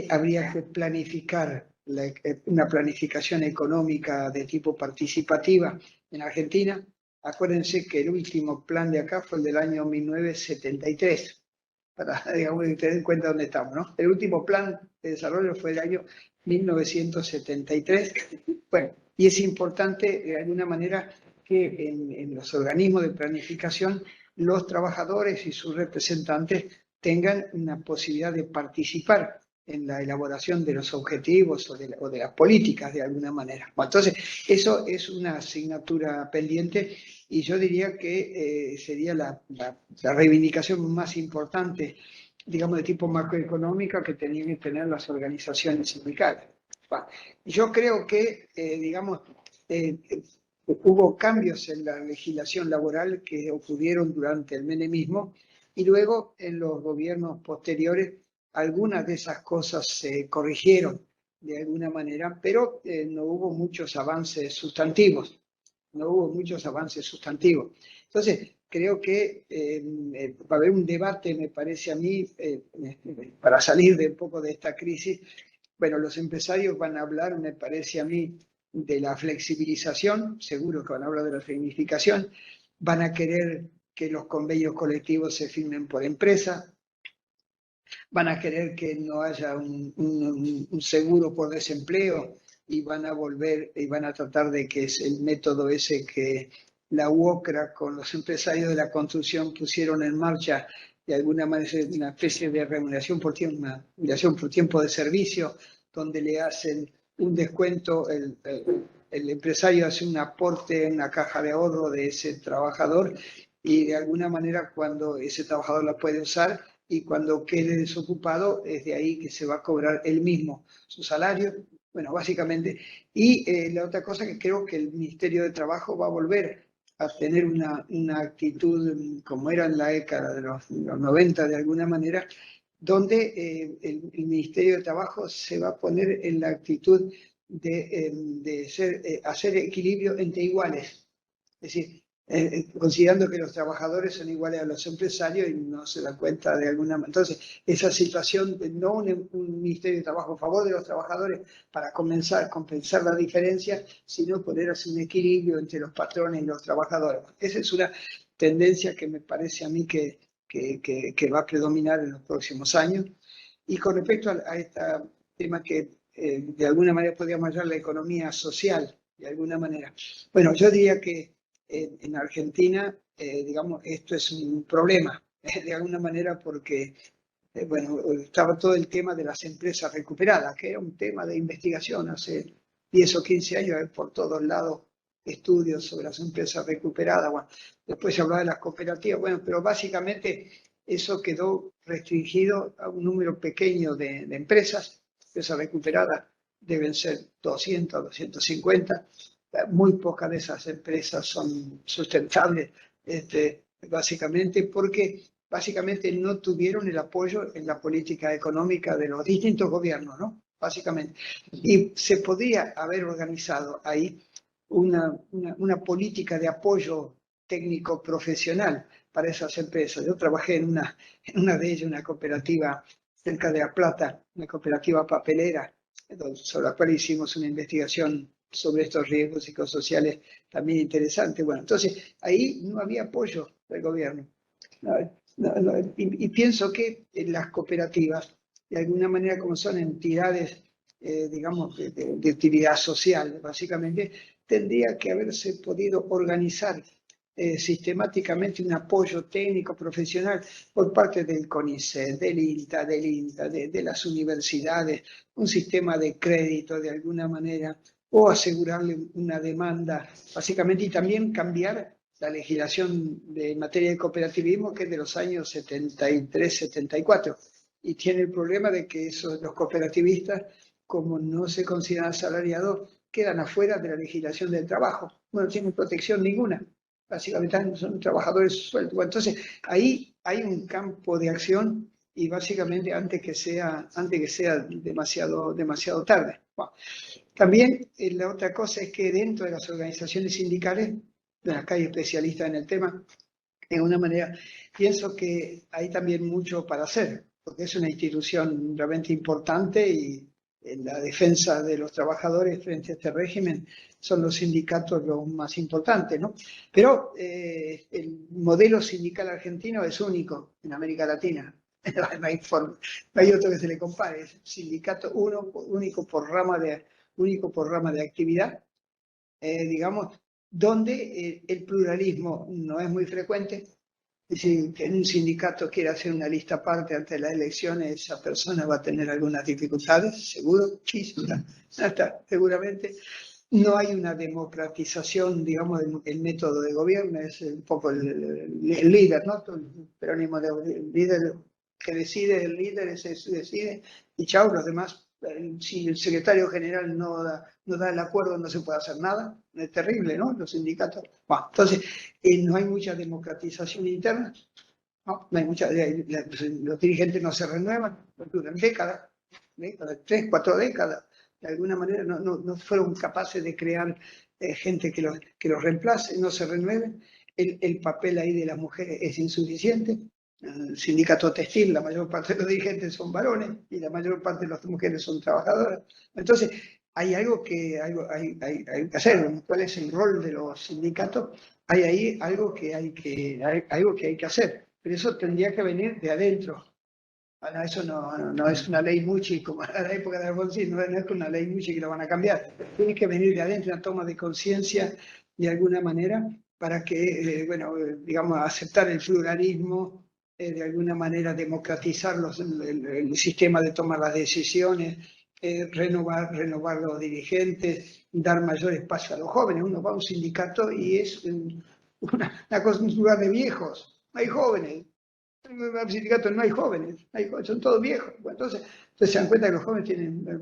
Habría que planificar una planificación económica de tipo participativa en Argentina. Acuérdense que el último plan de acá fue el del año 1973, para, digamos, tener en cuenta dónde estamos, ¿no? El último plan de desarrollo fue el año 1973. Bueno, y es importante, de alguna manera, que en los organismos de planificación los trabajadores y sus representantes tengan una posibilidad de participar en la elaboración de los objetivos o de las políticas de alguna manera. Bueno, entonces, eso es una asignatura pendiente, y yo diría que sería la reivindicación más importante, digamos, de tipo macroeconómica que tenían que tener las organizaciones sindicales. Bueno, yo creo que, digamos, hubo cambios en la legislación laboral que ocurrieron durante el menemismo, y luego en los gobiernos posteriores algunas de esas cosas se corrigieron de alguna manera, pero no hubo muchos avances sustantivos. No hubo muchos avances sustantivos. Entonces, creo que va a haber un debate, me parece a mí, para salir de un poco de esta crisis. Bueno, los empresarios van a hablar, me parece a mí, de la flexibilización, seguro que van a hablar de la flexibilización, van a querer que los convenios colectivos se firmen por empresa, van a querer que no haya un seguro por desempleo, y van a volver y van a tratar de que es el método ese que la UOCRA con los empresarios de la construcción pusieron en marcha, de alguna manera una especie de remuneración por tiempo, una remuneración por tiempo de servicio, donde le hacen un descuento, el empresario hace un aporte en una caja de ahorro de ese trabajador, y de alguna manera cuando ese trabajador la puede usar, y cuando quede desocupado es de ahí que se va a cobrar él mismo su salario. Bueno, básicamente. Y la otra cosa, que creo que el Ministerio de Trabajo va a volver a tener una actitud como era en la década de los 90 de alguna manera, donde el Ministerio de Trabajo se va a poner en la actitud de hacer equilibrio entre iguales. Es decir, considerando que los trabajadores son iguales a los empresarios y no se dan cuenta de alguna manera. Entonces, esa situación de no un Ministerio de Trabajo a favor de los trabajadores para compensar la diferencia, sino poner así un equilibrio entre los patrones y los trabajadores. Esa es una tendencia que me parece a mí que va a predominar en los próximos años. Y con respecto a este tema que de alguna manera podríamos llamar la economía social, de alguna manera. Bueno, yo diría que en Argentina, digamos, esto es un problema, de alguna manera, porque, bueno, estaba todo el tema de las empresas recuperadas, que era un tema de investigación hace 10 o 15 años, por todos lados, estudios sobre las empresas recuperadas. Bueno, después se hablaba de las cooperativas, bueno, pero básicamente eso quedó restringido a un número pequeño de empresas recuperadas, deben ser 200, 250. Muy pocas de esas empresas son sustentables, básicamente porque básicamente no tuvieron el apoyo en la política económica de los distintos gobiernos, ¿no? Básicamente. Y se podría haber organizado ahí una política de apoyo técnico profesional para esas empresas. Yo trabajé en una de ellas, una cooperativa cerca de La Plata, una cooperativa papelera, sobre la cual hicimos una investigación sobre estos riesgos psicosociales también interesante. Bueno, entonces ahí no había apoyo del gobierno. Y pienso que las cooperativas, de alguna manera, como son entidades, digamos, de utilidad social, básicamente, tendría que haberse podido organizar sistemáticamente un apoyo técnico profesional por parte del CONICET, del INTA, de las universidades, un sistema de crédito de alguna manera, o asegurarle una demanda, básicamente, y también cambiar la legislación de materia de cooperativismo, que es de los años 73-74, y tiene el problema de que los cooperativistas, como no se consideran asalariados, quedan afuera de la legislación del trabajo, no tienen protección ninguna, básicamente son trabajadores sueltos. Bueno, entonces ahí hay un campo de acción, y básicamente antes que sea demasiado tarde. Bueno, también la otra cosa es que dentro de las organizaciones sindicales, acá hay especialistas en el tema, de alguna manera pienso que hay también mucho para hacer, porque es una institución realmente importante, y en la defensa de los trabajadores frente a este régimen son los sindicatos los más importantes, ¿no? Pero el modelo sindical argentino es único en América Latina. No hay otro que se le compare. Es sindicato único por rama de actividad, digamos, donde el pluralismo no es muy frecuente. Es decir, que en un sindicato quiera hacer una lista aparte ante las elecciones, esa persona va a tener algunas dificultades, seguro, seguramente. No hay una democratización, digamos, del método de gobierno, es un poco el líder, ¿no? El peronismo el líder que decide, el líder ese decide, y chao, los demás. Si el secretario general no da el acuerdo, no se puede hacer nada. Es terrible, ¿no? Los sindicatos. Bueno, entonces, no hay mucha democratización interna. No hay mucha, los dirigentes no se renuevan, duran décadas, 3-4 décadas. De alguna manera no fueron capaces de crear gente que los reemplace, no se renueven. El papel ahí de las mujeres es insuficiente. El sindicato textil, la mayor parte de los dirigentes son varones y la mayor parte de las mujeres son trabajadoras. Entonces, hay algo que hay que hacer. ¿Cuál es el rol de los sindicatos? Hay ahí algo que hay que hacer, pero eso tendría que venir de adentro. Bueno, eso no es una ley Muchi como a la época de Alfonsín, no es una ley Muchi que lo van a cambiar. Tiene que venir de adentro, una toma de conciencia de alguna manera, para que, digamos, aceptar el pluralismo, de alguna manera democratizar el sistema de tomar las decisiones, renovar los dirigentes, dar mayor espacio a los jóvenes. Uno va a un sindicato y es una cosa, un lugar de viejos, no hay jóvenes. En el sindicato no hay jóvenes, son todos viejos. Bueno, entonces se dan cuenta que los jóvenes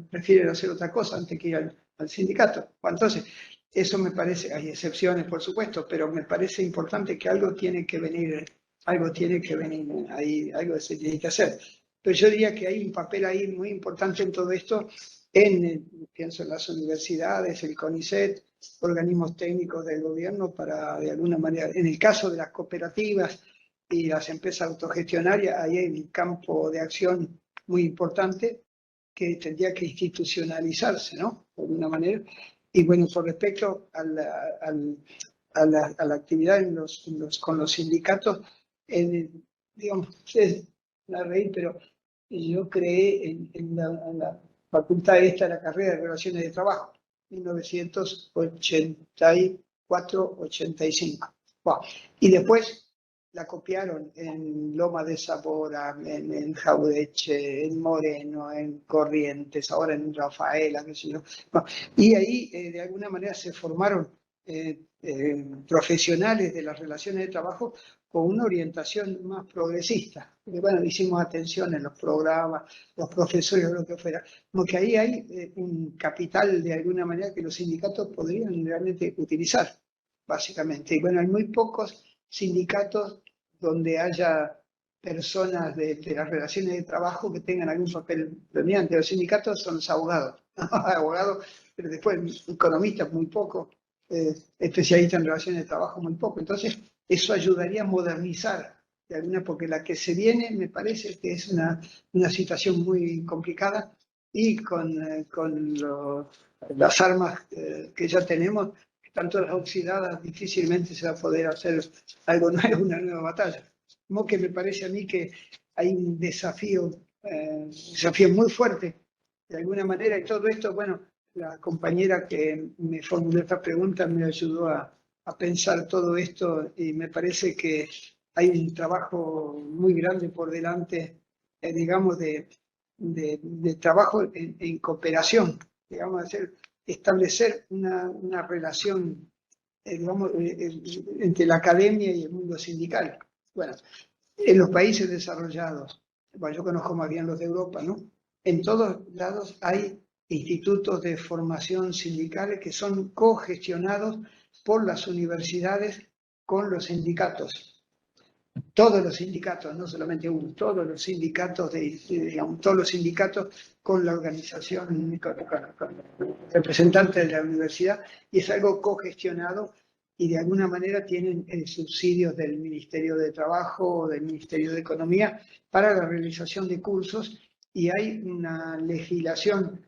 prefieren hacer otra cosa antes que ir al sindicato. Bueno, entonces, eso me parece, hay excepciones por supuesto, pero me parece importante que algo tiene que venir ahí, algo se tiene que hacer. Pero yo diría que hay un papel ahí muy importante en todo esto, pienso en las universidades, el CONICET, organismos técnicos del gobierno, para de alguna manera, en el caso de las cooperativas y las empresas autogestionarias, ahí hay un campo de acción muy importante que tendría que institucionalizarse, ¿no? De alguna manera. Y bueno, con respecto a la actividad con los sindicatos, digamos, ustedes van a reír, pero yo creé en la facultad esta, la carrera de Relaciones de Trabajo, 1984-85. Wow. Y después la copiaron en Loma de Zamora, en Jaureche, en Moreno, en Corrientes, ahora en Rafaela, qué sé yo. Bueno, y ahí de alguna manera se formaron profesionales de las relaciones de trabajo con una orientación más progresista. Porque, bueno, hicimos atención en los programas, los profesores, lo que fuera. Como que ahí hay un capital de alguna manera que los sindicatos podrían realmente utilizar, básicamente. Y bueno, hay muy pocos sindicatos donde haya personas de las relaciones de trabajo que tengan algún papel preeminente. Los sindicatos son los abogados, abogados, pero después economistas muy poco, especialistas en relaciones de trabajo muy poco. Entonces, eso ayudaría a modernizar de alguna, porque la que se viene me parece que es una situación muy complicada, y las armas que ya tenemos, que están todas oxidadas, difícilmente se va a poder hacer algo nuevo, una nueva batalla. Como que me parece a mí que hay un desafío muy fuerte, de alguna manera, y todo esto, bueno, la compañera que me formuló esta pregunta me ayudó a pensar todo esto y me parece que hay un trabajo muy grande por delante, digamos, de trabajo en cooperación, digamos, establecer una relación, digamos, entre la academia y el mundo sindical. Bueno, en los países desarrollados, bueno, yo conozco más bien los de Europa, ¿no? En todos lados hay institutos de formación sindicales que son cogestionados por las universidades con los sindicatos. Todos los sindicatos, no solamente uno, todos los sindicatos, digamos, todos los sindicatos con la organización, con representantes de la universidad, y es algo cogestionado y de alguna manera tienen subsidios del Ministerio de Trabajo o del Ministerio de Economía para la realización de cursos, y hay una legislación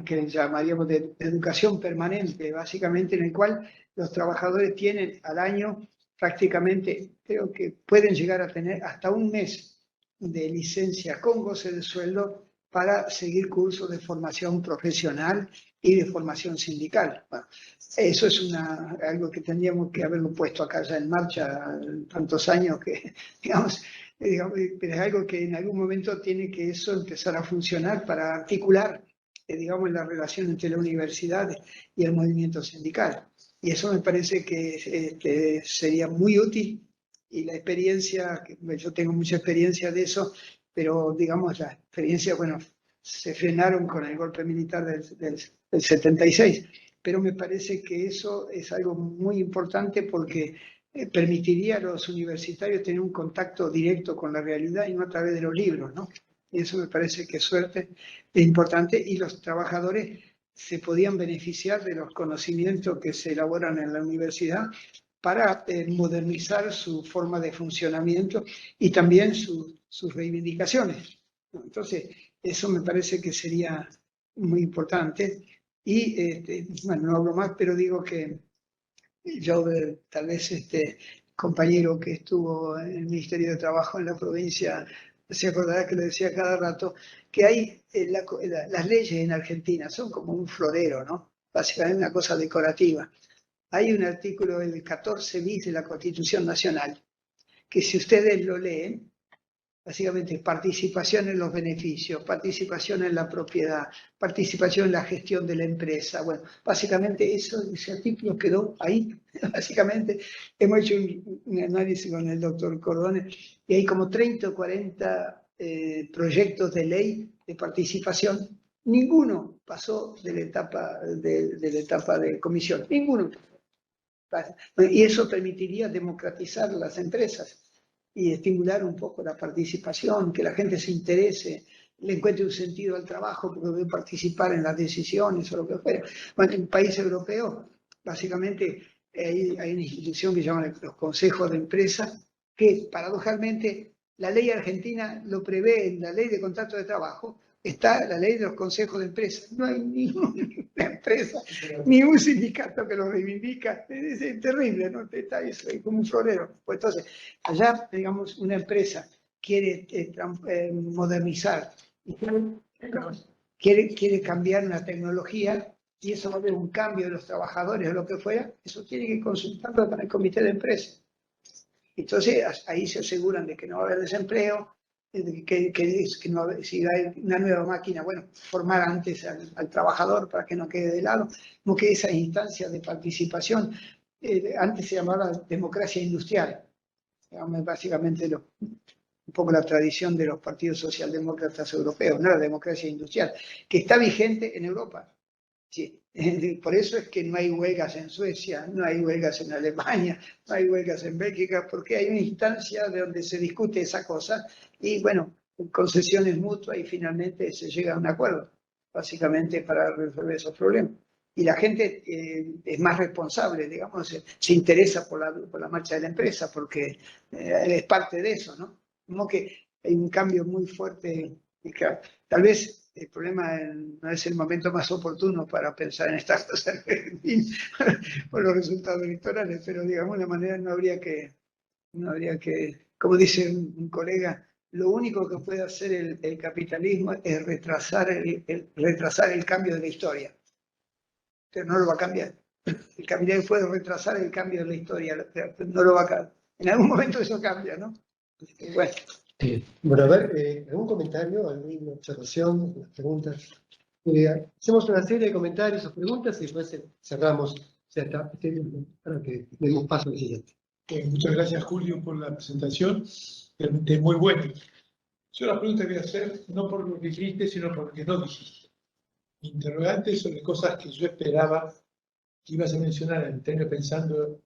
que llamaríamos de educación permanente, básicamente, en el cual los trabajadores tienen al año prácticamente, creo que pueden llegar a tener hasta un mes de licencia con goce de sueldo para seguir cursos de formación profesional y de formación sindical. Bueno, eso es algo que tendríamos que haberlo puesto acá ya en marcha tantos años que, digamos, pero es algo que en algún momento tiene que eso empezar a funcionar para articular, digamos, la relación entre la universidad y el movimiento sindical. Y eso me parece que sería muy útil, y la experiencia, yo tengo mucha experiencia de eso, pero digamos la experiencia, bueno, se frenaron con el golpe militar del 76, pero me parece que eso es algo muy importante porque permitiría a los universitarios tener un contacto directo con la realidad y no a través de los libros, ¿no? Y eso me parece que es importante, y los trabajadores se podían beneficiar de los conocimientos que se elaboran en la universidad para modernizar su forma de funcionamiento y también sus reivindicaciones. Entonces, eso me parece que sería muy importante. Y, bueno, no hablo más, pero digo que yo, tal vez compañero que estuvo en el Ministerio de Trabajo en la provincia, se acordará que le decía cada rato que hay las leyes en Argentina son como un florero, ¿no? Básicamente una cosa decorativa. Hay un artículo, el 14 bis de la Constitución Nacional, que si ustedes lo leen, básicamente participación en los beneficios, participación en la propiedad, participación en la gestión de la empresa. Bueno, básicamente ese artículo quedó ahí. Básicamente hemos hecho un análisis con el doctor Cordone y hay como 30 o 40 proyectos de ley de participación. Ninguno pasó de la etapa de comisión, ninguno. Y eso permitiría democratizar las empresas y estimular un poco la participación, que la gente se interese, le encuentre un sentido al trabajo porque puede participar en las decisiones o lo que fuera. Bueno, en países europeos, básicamente, hay una institución que se llama los consejos de empresa, que paradojalmente la ley argentina lo prevé en la ley de contrato de trabajo. Está la ley de los consejos de empresa. No hay ninguna empresa, ni un sindicato que lo reivindica. Es terrible, ¿no? Está eso, es como un florero. Pues entonces, allá, digamos, una empresa quiere modernizar, quiere cambiar una tecnología, y eso va a haber un cambio de los trabajadores o lo que fuera, eso tiene que consultarlo con el comité de empresa. Entonces, ahí se aseguran de que no va a haber desempleo, que no, si hay una nueva máquina, bueno, formar antes al trabajador para que no quede de lado, como que esa instancia de participación, antes se llamaba democracia industrial, digamos, básicamente un poco la tradición de los partidos socialdemócratas europeos, no la democracia industrial, que está vigente en Europa. Sí. Por eso es que no hay huelgas en Suecia, no hay huelgas en Alemania, no hay huelgas en Bélgica, porque hay una instancia de donde se discute esa cosa y, bueno, concesiones mutuas y finalmente se llega a un acuerdo, básicamente para resolver esos problemas. Y la gente es más responsable, digamos, se interesa por la marcha de la empresa porque es parte de eso, ¿no? Como que hay un cambio muy fuerte. Y claro, tal vez el problema no es el momento más oportuno para pensar en estas cosas por los resultados electorales, pero de alguna manera no habría que, como dice un colega, lo único que puede hacer el capitalismo es retrasar el cambio de la historia. Pero no lo va a cambiar. El capitalismo puede retrasar el cambio de la historia, no lo va a cambiar. En algún momento eso cambia, ¿no? Bueno. Bueno, a ver, ¿algún comentario, alguna observación, preguntas? Hacemos una serie de comentarios o preguntas y después cerramos para que demos paso al siguiente. Muchas gracias, Julio, por la presentación. Realmente muy buena. Yo la pregunta que voy a hacer, no por lo que dijiste, sino por lo que no dijiste. Interrogantes sobre cosas que yo esperaba que ibas a mencionar en términos pensando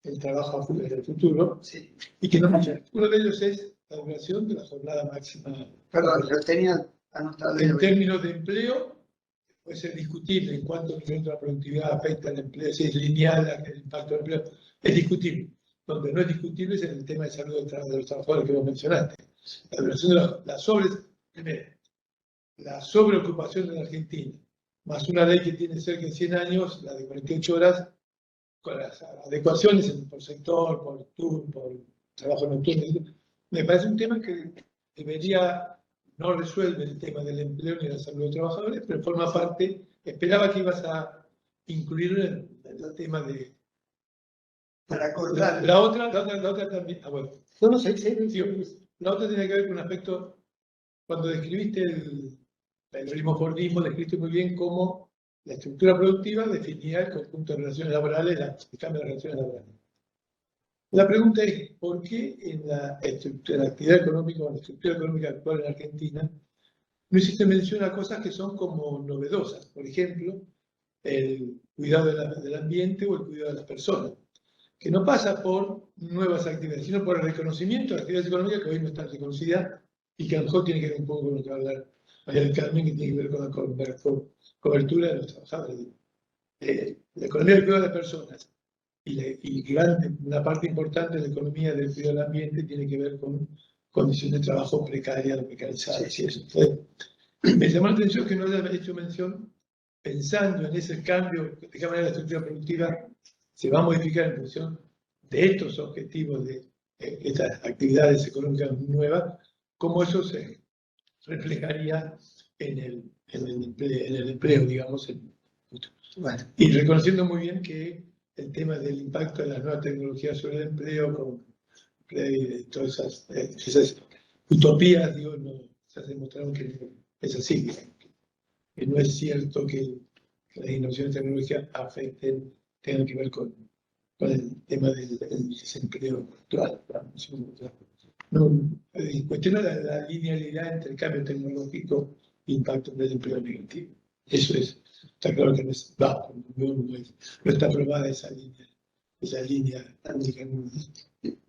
el trabajo en el futuro, Sí. Y que no mencionaste. Uno de ellos es la duración de la jornada máxima. Perdón, lo tenía anotado. En términos de empleo, puede ser discutible en cuánto el incremento de la productividad afecta al empleo, si es lineal el impacto del empleo, es discutible. Donde no es discutible es en el tema de salud de los trabajadores que vos mencionaste. La duración de la sobreocupación en Argentina, más una ley que tiene cerca de 100 años, la de 48 horas, con las adecuaciones por sector, por turno, por trabajo nocturno, me parece un tema que debería, no resuelve el tema del empleo ni la salud de los trabajadores, pero forma parte, esperaba que ibas a incluirlo en el tema de... Para acordar. La otra también, bueno. No sé, La otra tiene que ver con un aspecto, cuando describiste el ritmo-fordismo, describiste muy bien cómo la estructura productiva definía el conjunto de relaciones laborales, el cambio de relaciones laborales. La pregunta es, ¿por qué en la actividad económica o en la estructura económica actual en Argentina no hiciste mención a cosas que son como novedosas? Por ejemplo, el cuidado del ambiente o el cuidado de las personas, que no pasa por nuevas actividades, sino por el reconocimiento de actividades económicas que hoy no están reconocidas y que a lo mejor tiene que ver un poco con lo que va a hablar María del Carmen, que tiene que ver con la cobertura de los trabajadores. La economía del cuidado de las personas y una parte importante de la economía del cuidado del ambiente tiene que ver con condiciones de trabajo precarias, precarizadas y eso. Entonces, me llamó la atención que no haya hecho mención, pensando en ese cambio, de qué manera la estructura productiva se va a modificar en función de estos objetivos, de estas actividades económicas nuevas, cómo eso se reflejaría en el empleo, digamos. Bueno, y reconociendo muy bien que el tema del impacto de las nuevas tecnologías sobre el empleo, con todas esas utopías, digo, se ha demostrado que no es así, que no es cierto que las innovaciones tecnológicas tengan que ver con el tema del desempleo actual. Cuestiona la linealidad entre el cambio tecnológico e impacto del empleo negativo. Eso está claro que no está aprobada esa línea única.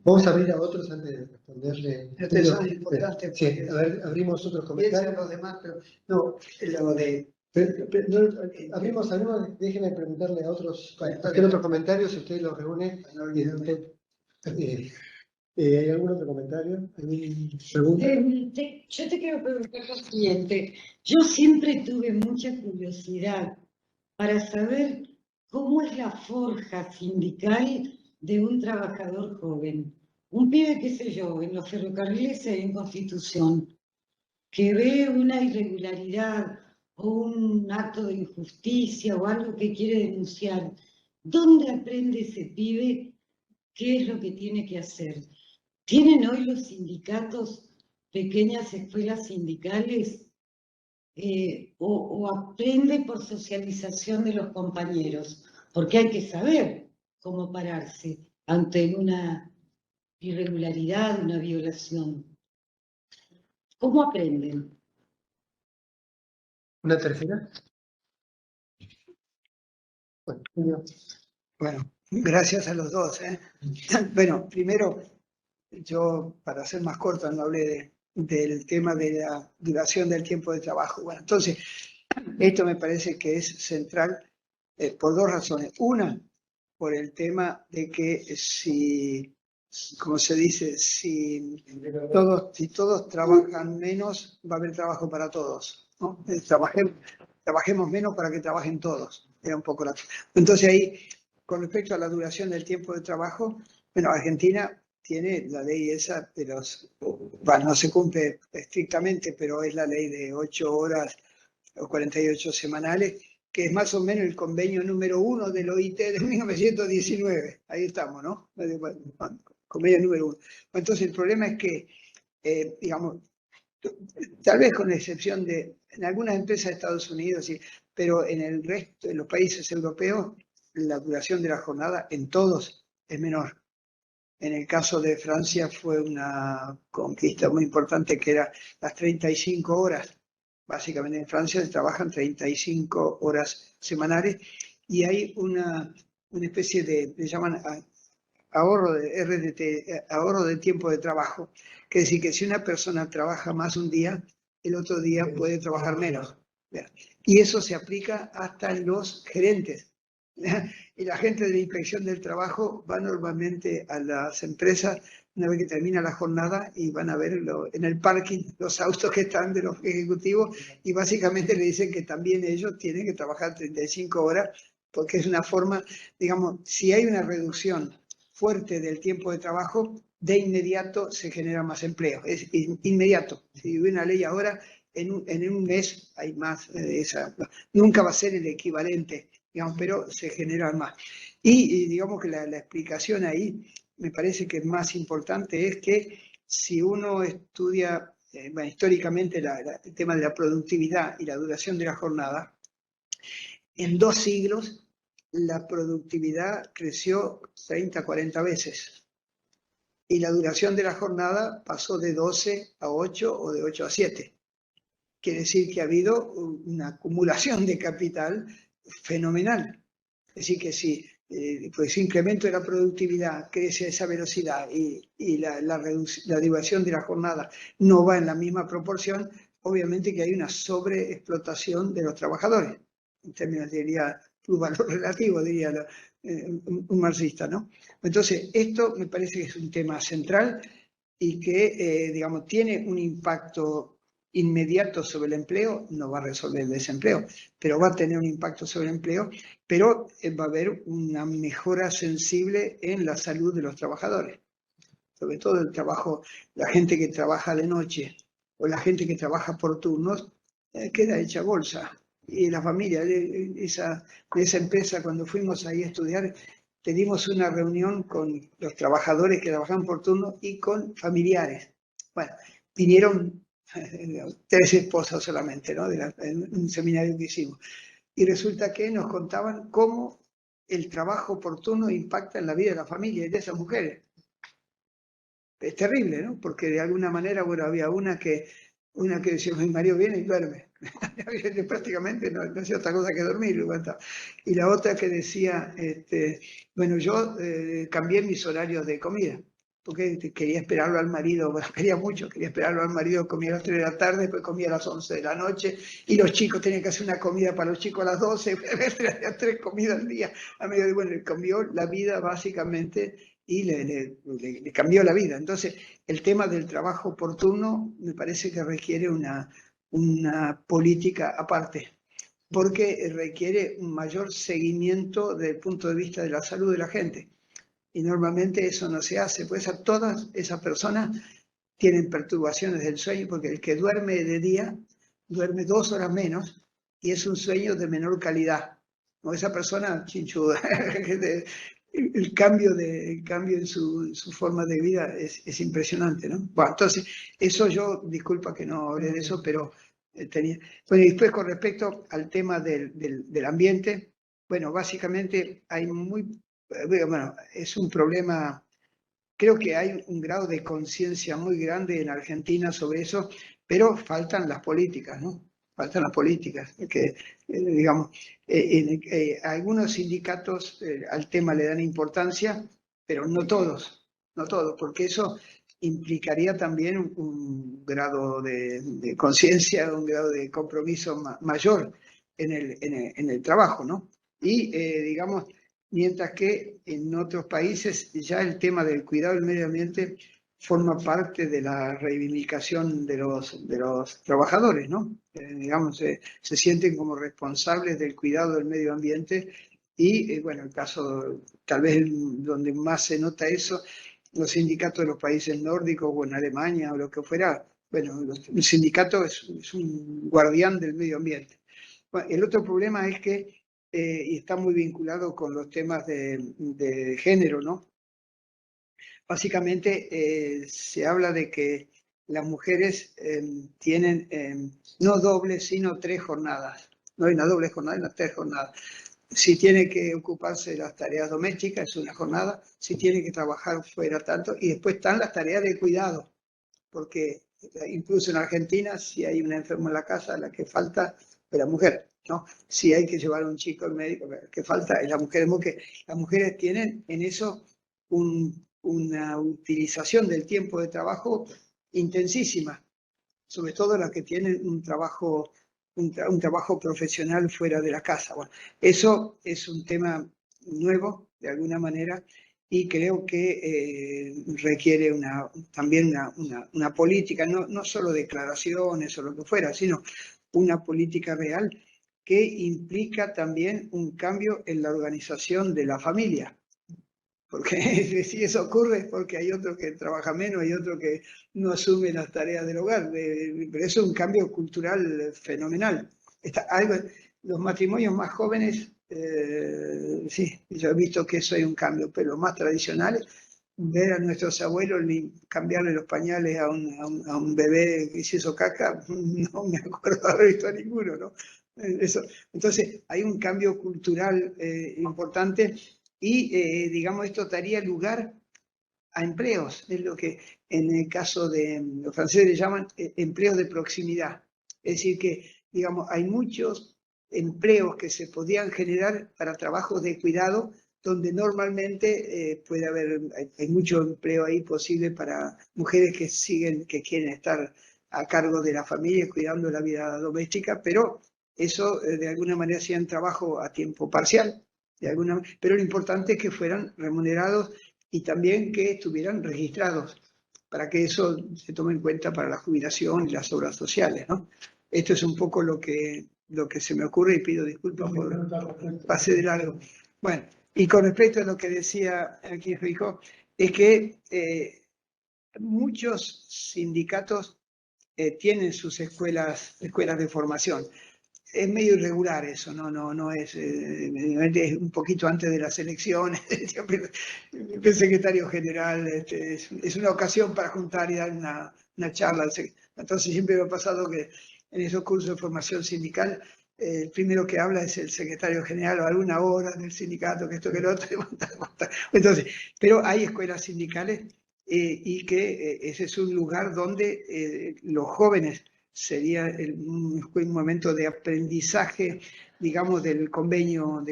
Vamos a abrir a otros antes de responderle. Eso es importante. Sí, a ver, abrimos otros comentarios. Los demás, pero no, lo de... Abrimos algunos, déjenme preguntarle a otros, hacer otros comentarios, si usted los reúne. ¿Hay algún otro comentario? ¿Alguna pregunta? Yo te quiero preguntar lo siguiente. Yo siempre tuve mucha curiosidad para saber cómo es la forja sindical de un trabajador joven. Un pibe, qué sé yo, en los ferrocarriles en Constitución, que ve una irregularidad o un acto de injusticia o algo que quiere denunciar. ¿Dónde aprende ese pibe qué es lo que tiene que hacer? ¿Tienen hoy los sindicatos pequeñas escuelas sindicales o aprende por socialización de los compañeros? Porque hay que saber cómo pararse ante una irregularidad, una violación. ¿Cómo aprenden? ¿Una tercera? Bueno, gracias a los dos. Bueno, primero, yo, para ser más corto, no hablé del tema de la duración del tiempo de trabajo. Bueno, entonces, esto me parece que es central por dos razones. Una, por el tema de que si, como se dice, si todos trabajan menos, va a haber trabajo para todos. ¿no? Trabajemos menos para que trabajen todos. Era un poco la... Entonces ahí, con respecto a la duración del tiempo de trabajo, bueno, Argentina tiene la ley esa de los... Bueno, no se cumple estrictamente, pero es la ley de 8 horas o 48 semanales, que es más o menos el convenio número 1 del OIT de 1919. Ahí estamos, ¿no? Convenio número 1. Entonces el problema es que, digamos, tal vez con la excepción de en algunas empresas de Estados Unidos, sí, pero en el resto de los países europeos, la duración de la jornada en todos es menor. En el caso de Francia fue una conquista muy importante que era las 35 horas. Básicamente en Francia se trabajan 35 horas semanales y hay una especie de, le llaman ahorro de RDT, ahorro de tiempo de trabajo. Que decir que si una persona trabaja más un día, el otro día puede trabajar menos. Y eso se aplica hasta en los gerentes. Y la gente de la inspección del trabajo va normalmente a las empresas una vez que termina la jornada y van a ver en el parking los autos que están de los ejecutivos y básicamente le dicen que también ellos tienen que trabajar 35 horas porque es una forma, digamos, si hay una reducción fuerte del tiempo de trabajo, de inmediato se genera más empleo. Es inmediato. Si hubiera una ley ahora, en un mes hay más. Nunca va a ser el equivalente, digamos, pero se generan más. Y digamos que la explicación ahí me parece que más importante es que si uno estudia bueno, históricamente el tema de la productividad y la duración de la jornada, en 2 siglos la productividad creció 30, 40 veces. Y la duración de la jornada pasó de 12 a 8 o de 8 a 7. Quiere decir que ha habido una acumulación de capital fenomenal. Es decir, que si pues incremento de la productividad crece a esa velocidad y la duración de la jornada no va en la misma proporción, obviamente que hay una sobreexplotación de los trabajadores. En términos, diría, valor relativo, diría un marxista, ¿no? Entonces, esto me parece que es un tema central y que, digamos, tiene un impacto inmediato sobre el empleo, no va a resolver el desempleo, pero va a tener un impacto sobre el empleo, pero va a haber una mejora sensible en la salud de los trabajadores. Sobre todo el trabajo, la gente que trabaja de noche o la gente que trabaja por turnos, queda hecha bolsa. Y la familia de esa empresa, cuando fuimos ahí a estudiar, tuvimos una reunión con los trabajadores que trabajan por turno y con familiares. Bueno, vinieron 3 esposas solamente, ¿no? En un seminario que hicimos. Y resulta que nos contaban cómo el trabajo por turno impacta en la vida de la familia y de esas mujeres. Es terrible, ¿no? Porque de alguna manera, bueno, había una que decía, mi marido viene y duerme. Prácticamente no hacía otra cosa que dormir. Y la otra que decía, bueno, yo cambié mis horarios de comida, porque quería esperarlo al marido, bueno, quería mucho, quería esperarlo al marido, comía a las 3 de la tarde, después comía a las 11 de la noche, y los chicos tenían que hacer una comida para los chicos a las 12, hacía 3 comidas al día. A medio, bueno, le cambió la vida básicamente y le cambió la vida. Entonces, el tema del trabajo por turno me parece que requiere una política aparte, porque requiere un mayor seguimiento desde el punto de vista de la salud de la gente. Y normalmente eso no se hace, pues a todas esas personas tienen perturbaciones del sueño, porque el que duerme de día duerme 2 horas menos y es un sueño de menor calidad. ¿No? Esa persona chinchuda, el cambio en su forma de vida es impresionante, ¿no? Bueno, entonces, eso yo, disculpa que no hablé de eso, pero tenía... Bueno, y después con respecto al tema del ambiente, bueno, básicamente hay bueno, es un problema, creo que hay un grado de conciencia muy grande en Argentina sobre eso, pero faltan las políticas, ¿no? Faltan las políticas, que, digamos, algunos sindicatos al tema le dan importancia, pero no todos, porque eso implicaría también un grado de conciencia, un grado de compromiso mayor en el trabajo, ¿no? Y, digamos, mientras que en otros países ya el tema del cuidado del medio ambiente forma parte de la reivindicación de los trabajadores, ¿no? Digamos, se sienten como responsables del cuidado del medio ambiente y, bueno, el caso, tal vez donde más se nota eso, los sindicatos de los países nórdicos o en Alemania o lo que fuera, bueno, el sindicato es un guardián del medio ambiente. Bueno, el otro problema es que, y está muy vinculado con los temas de género, ¿no? Básicamente se habla de que las mujeres tienen no dobles, sino 3 jornadas. No hay una doble jornada, hay unas 3 jornadas. Si tiene que ocuparse de las tareas domésticas, es una jornada. Si tiene que trabajar fuera tanto. Y después están las tareas de cuidado. Porque incluso en Argentina, si hay un enfermo en la casa, la que falta es la mujer, ¿no? Si hay que llevar a un chico al médico, la que falta es la mujer. Porque las mujeres tienen en eso una utilización del tiempo de trabajo intensísima, sobre todo las que tienen un trabajo profesional fuera de la casa. Bueno, eso es un tema nuevo, de alguna manera, y creo que requiere también una política, no solo declaraciones o lo que fuera, sino una política real que implica también un cambio en la organización de la familia. Porque si eso ocurre es porque hay otro que trabaja menos, hay otro que no asume las tareas del hogar. Pero eso es un cambio cultural fenomenal. Los matrimonios más jóvenes, sí, yo he visto que eso es un cambio, pero los más tradicionales, ver a nuestros abuelos cambiarle los pañales a un bebé que se hizo caca, no me acuerdo de haber visto a ninguno, ¿no? Entonces, hay un cambio cultural importante. Y, digamos, esto daría lugar a empleos, es lo que en el caso de los franceses le llaman empleos de proximidad. Es decir, que, digamos, hay muchos empleos que se podían generar para trabajos de cuidado, donde normalmente puede haber, hay mucho empleo ahí posible para mujeres que quieren estar a cargo de la familia, cuidando la vida doméstica, pero eso de alguna manera hacían trabajo a tiempo parcial. Pero lo importante es que fueran remunerados y también que estuvieran registrados, para que eso se tome en cuenta para la jubilación y las obras sociales, ¿no? Esto es un poco lo que se me ocurre y pido disculpas por pasé de largo. Bueno, y con respecto a lo que decía aquí Rijo, es que muchos sindicatos tienen sus escuelas de formación. Es medio irregular eso, no es un poquito antes de las elecciones. El secretario general es una ocasión para juntar y dar una charla. Entonces siempre me ha pasado que en esos cursos de formación sindical el primero que habla es el secretario general o alguna hora del sindicato, que esto que lo otro. Entonces, pero hay escuelas sindicales y que ese es un lugar donde los jóvenes sería un momento de aprendizaje, digamos, del convenio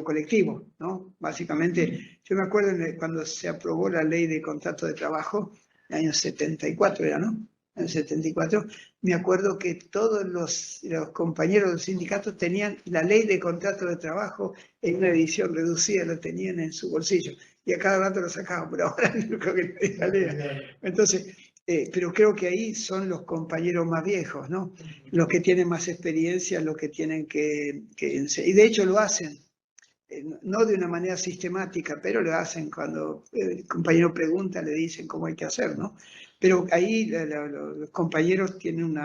colectivo, ¿no? Básicamente, yo me acuerdo cuando se aprobó la ley de contrato de trabajo, en el año 74 era, ¿no? En el 74, me acuerdo que todos los compañeros del sindicato tenían la ley de contrato de trabajo en una edición reducida, lo tenían en su bolsillo, y a cada rato lo sacaban, pero ahora no creo que la lea. Entonces, pero creo que ahí son los compañeros más viejos, ¿no? Los que tienen más experiencia, los que tienen que enseñar. Y de hecho lo hacen, no de una manera sistemática, pero lo hacen cuando el compañero pregunta, le dicen cómo hay que hacer, ¿no? Pero ahí los compañeros tienen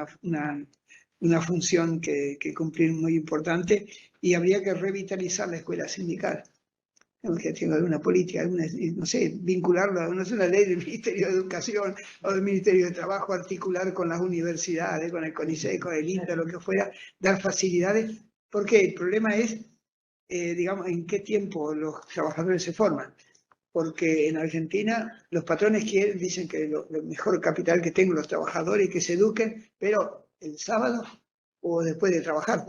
una función que cumplir muy importante y habría que revitalizar la escuela sindical. Que tenga alguna política, no sé, vincularlo a una ley del Ministerio de Educación o del Ministerio de Trabajo, articular con las universidades, con el CONICET, con el INTA, lo que fuera, dar facilidades, porque el problema es, digamos, en qué tiempo los trabajadores se forman. Porque en Argentina los patrones dicen que lo mejor capital que tengo los trabajadores y que se eduquen, pero el sábado o después de trabajar.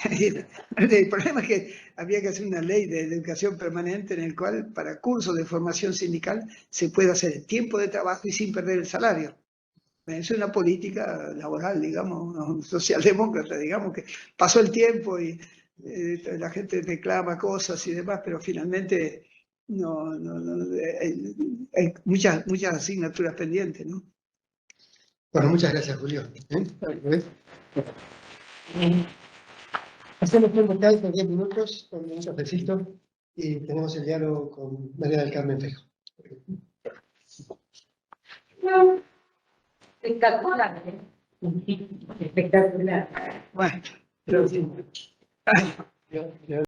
El problema es que había que hacer una ley de educación permanente en el cual para cursos de formación sindical se puede hacer en tiempo de trabajo y sin perder el salario. Es una política laboral, digamos, socialdemócrata, digamos, que pasó el tiempo y la gente reclama cosas y demás, pero finalmente hay muchas asignaturas pendientes, ¿no? Bueno, muchas gracias, Julio. Hacemos un vocal por 10 minutos, con un cafecito, y tenemos el diálogo con María del Carmen Fejo. Espectacular. Espectacular. Bueno, Pero, sí.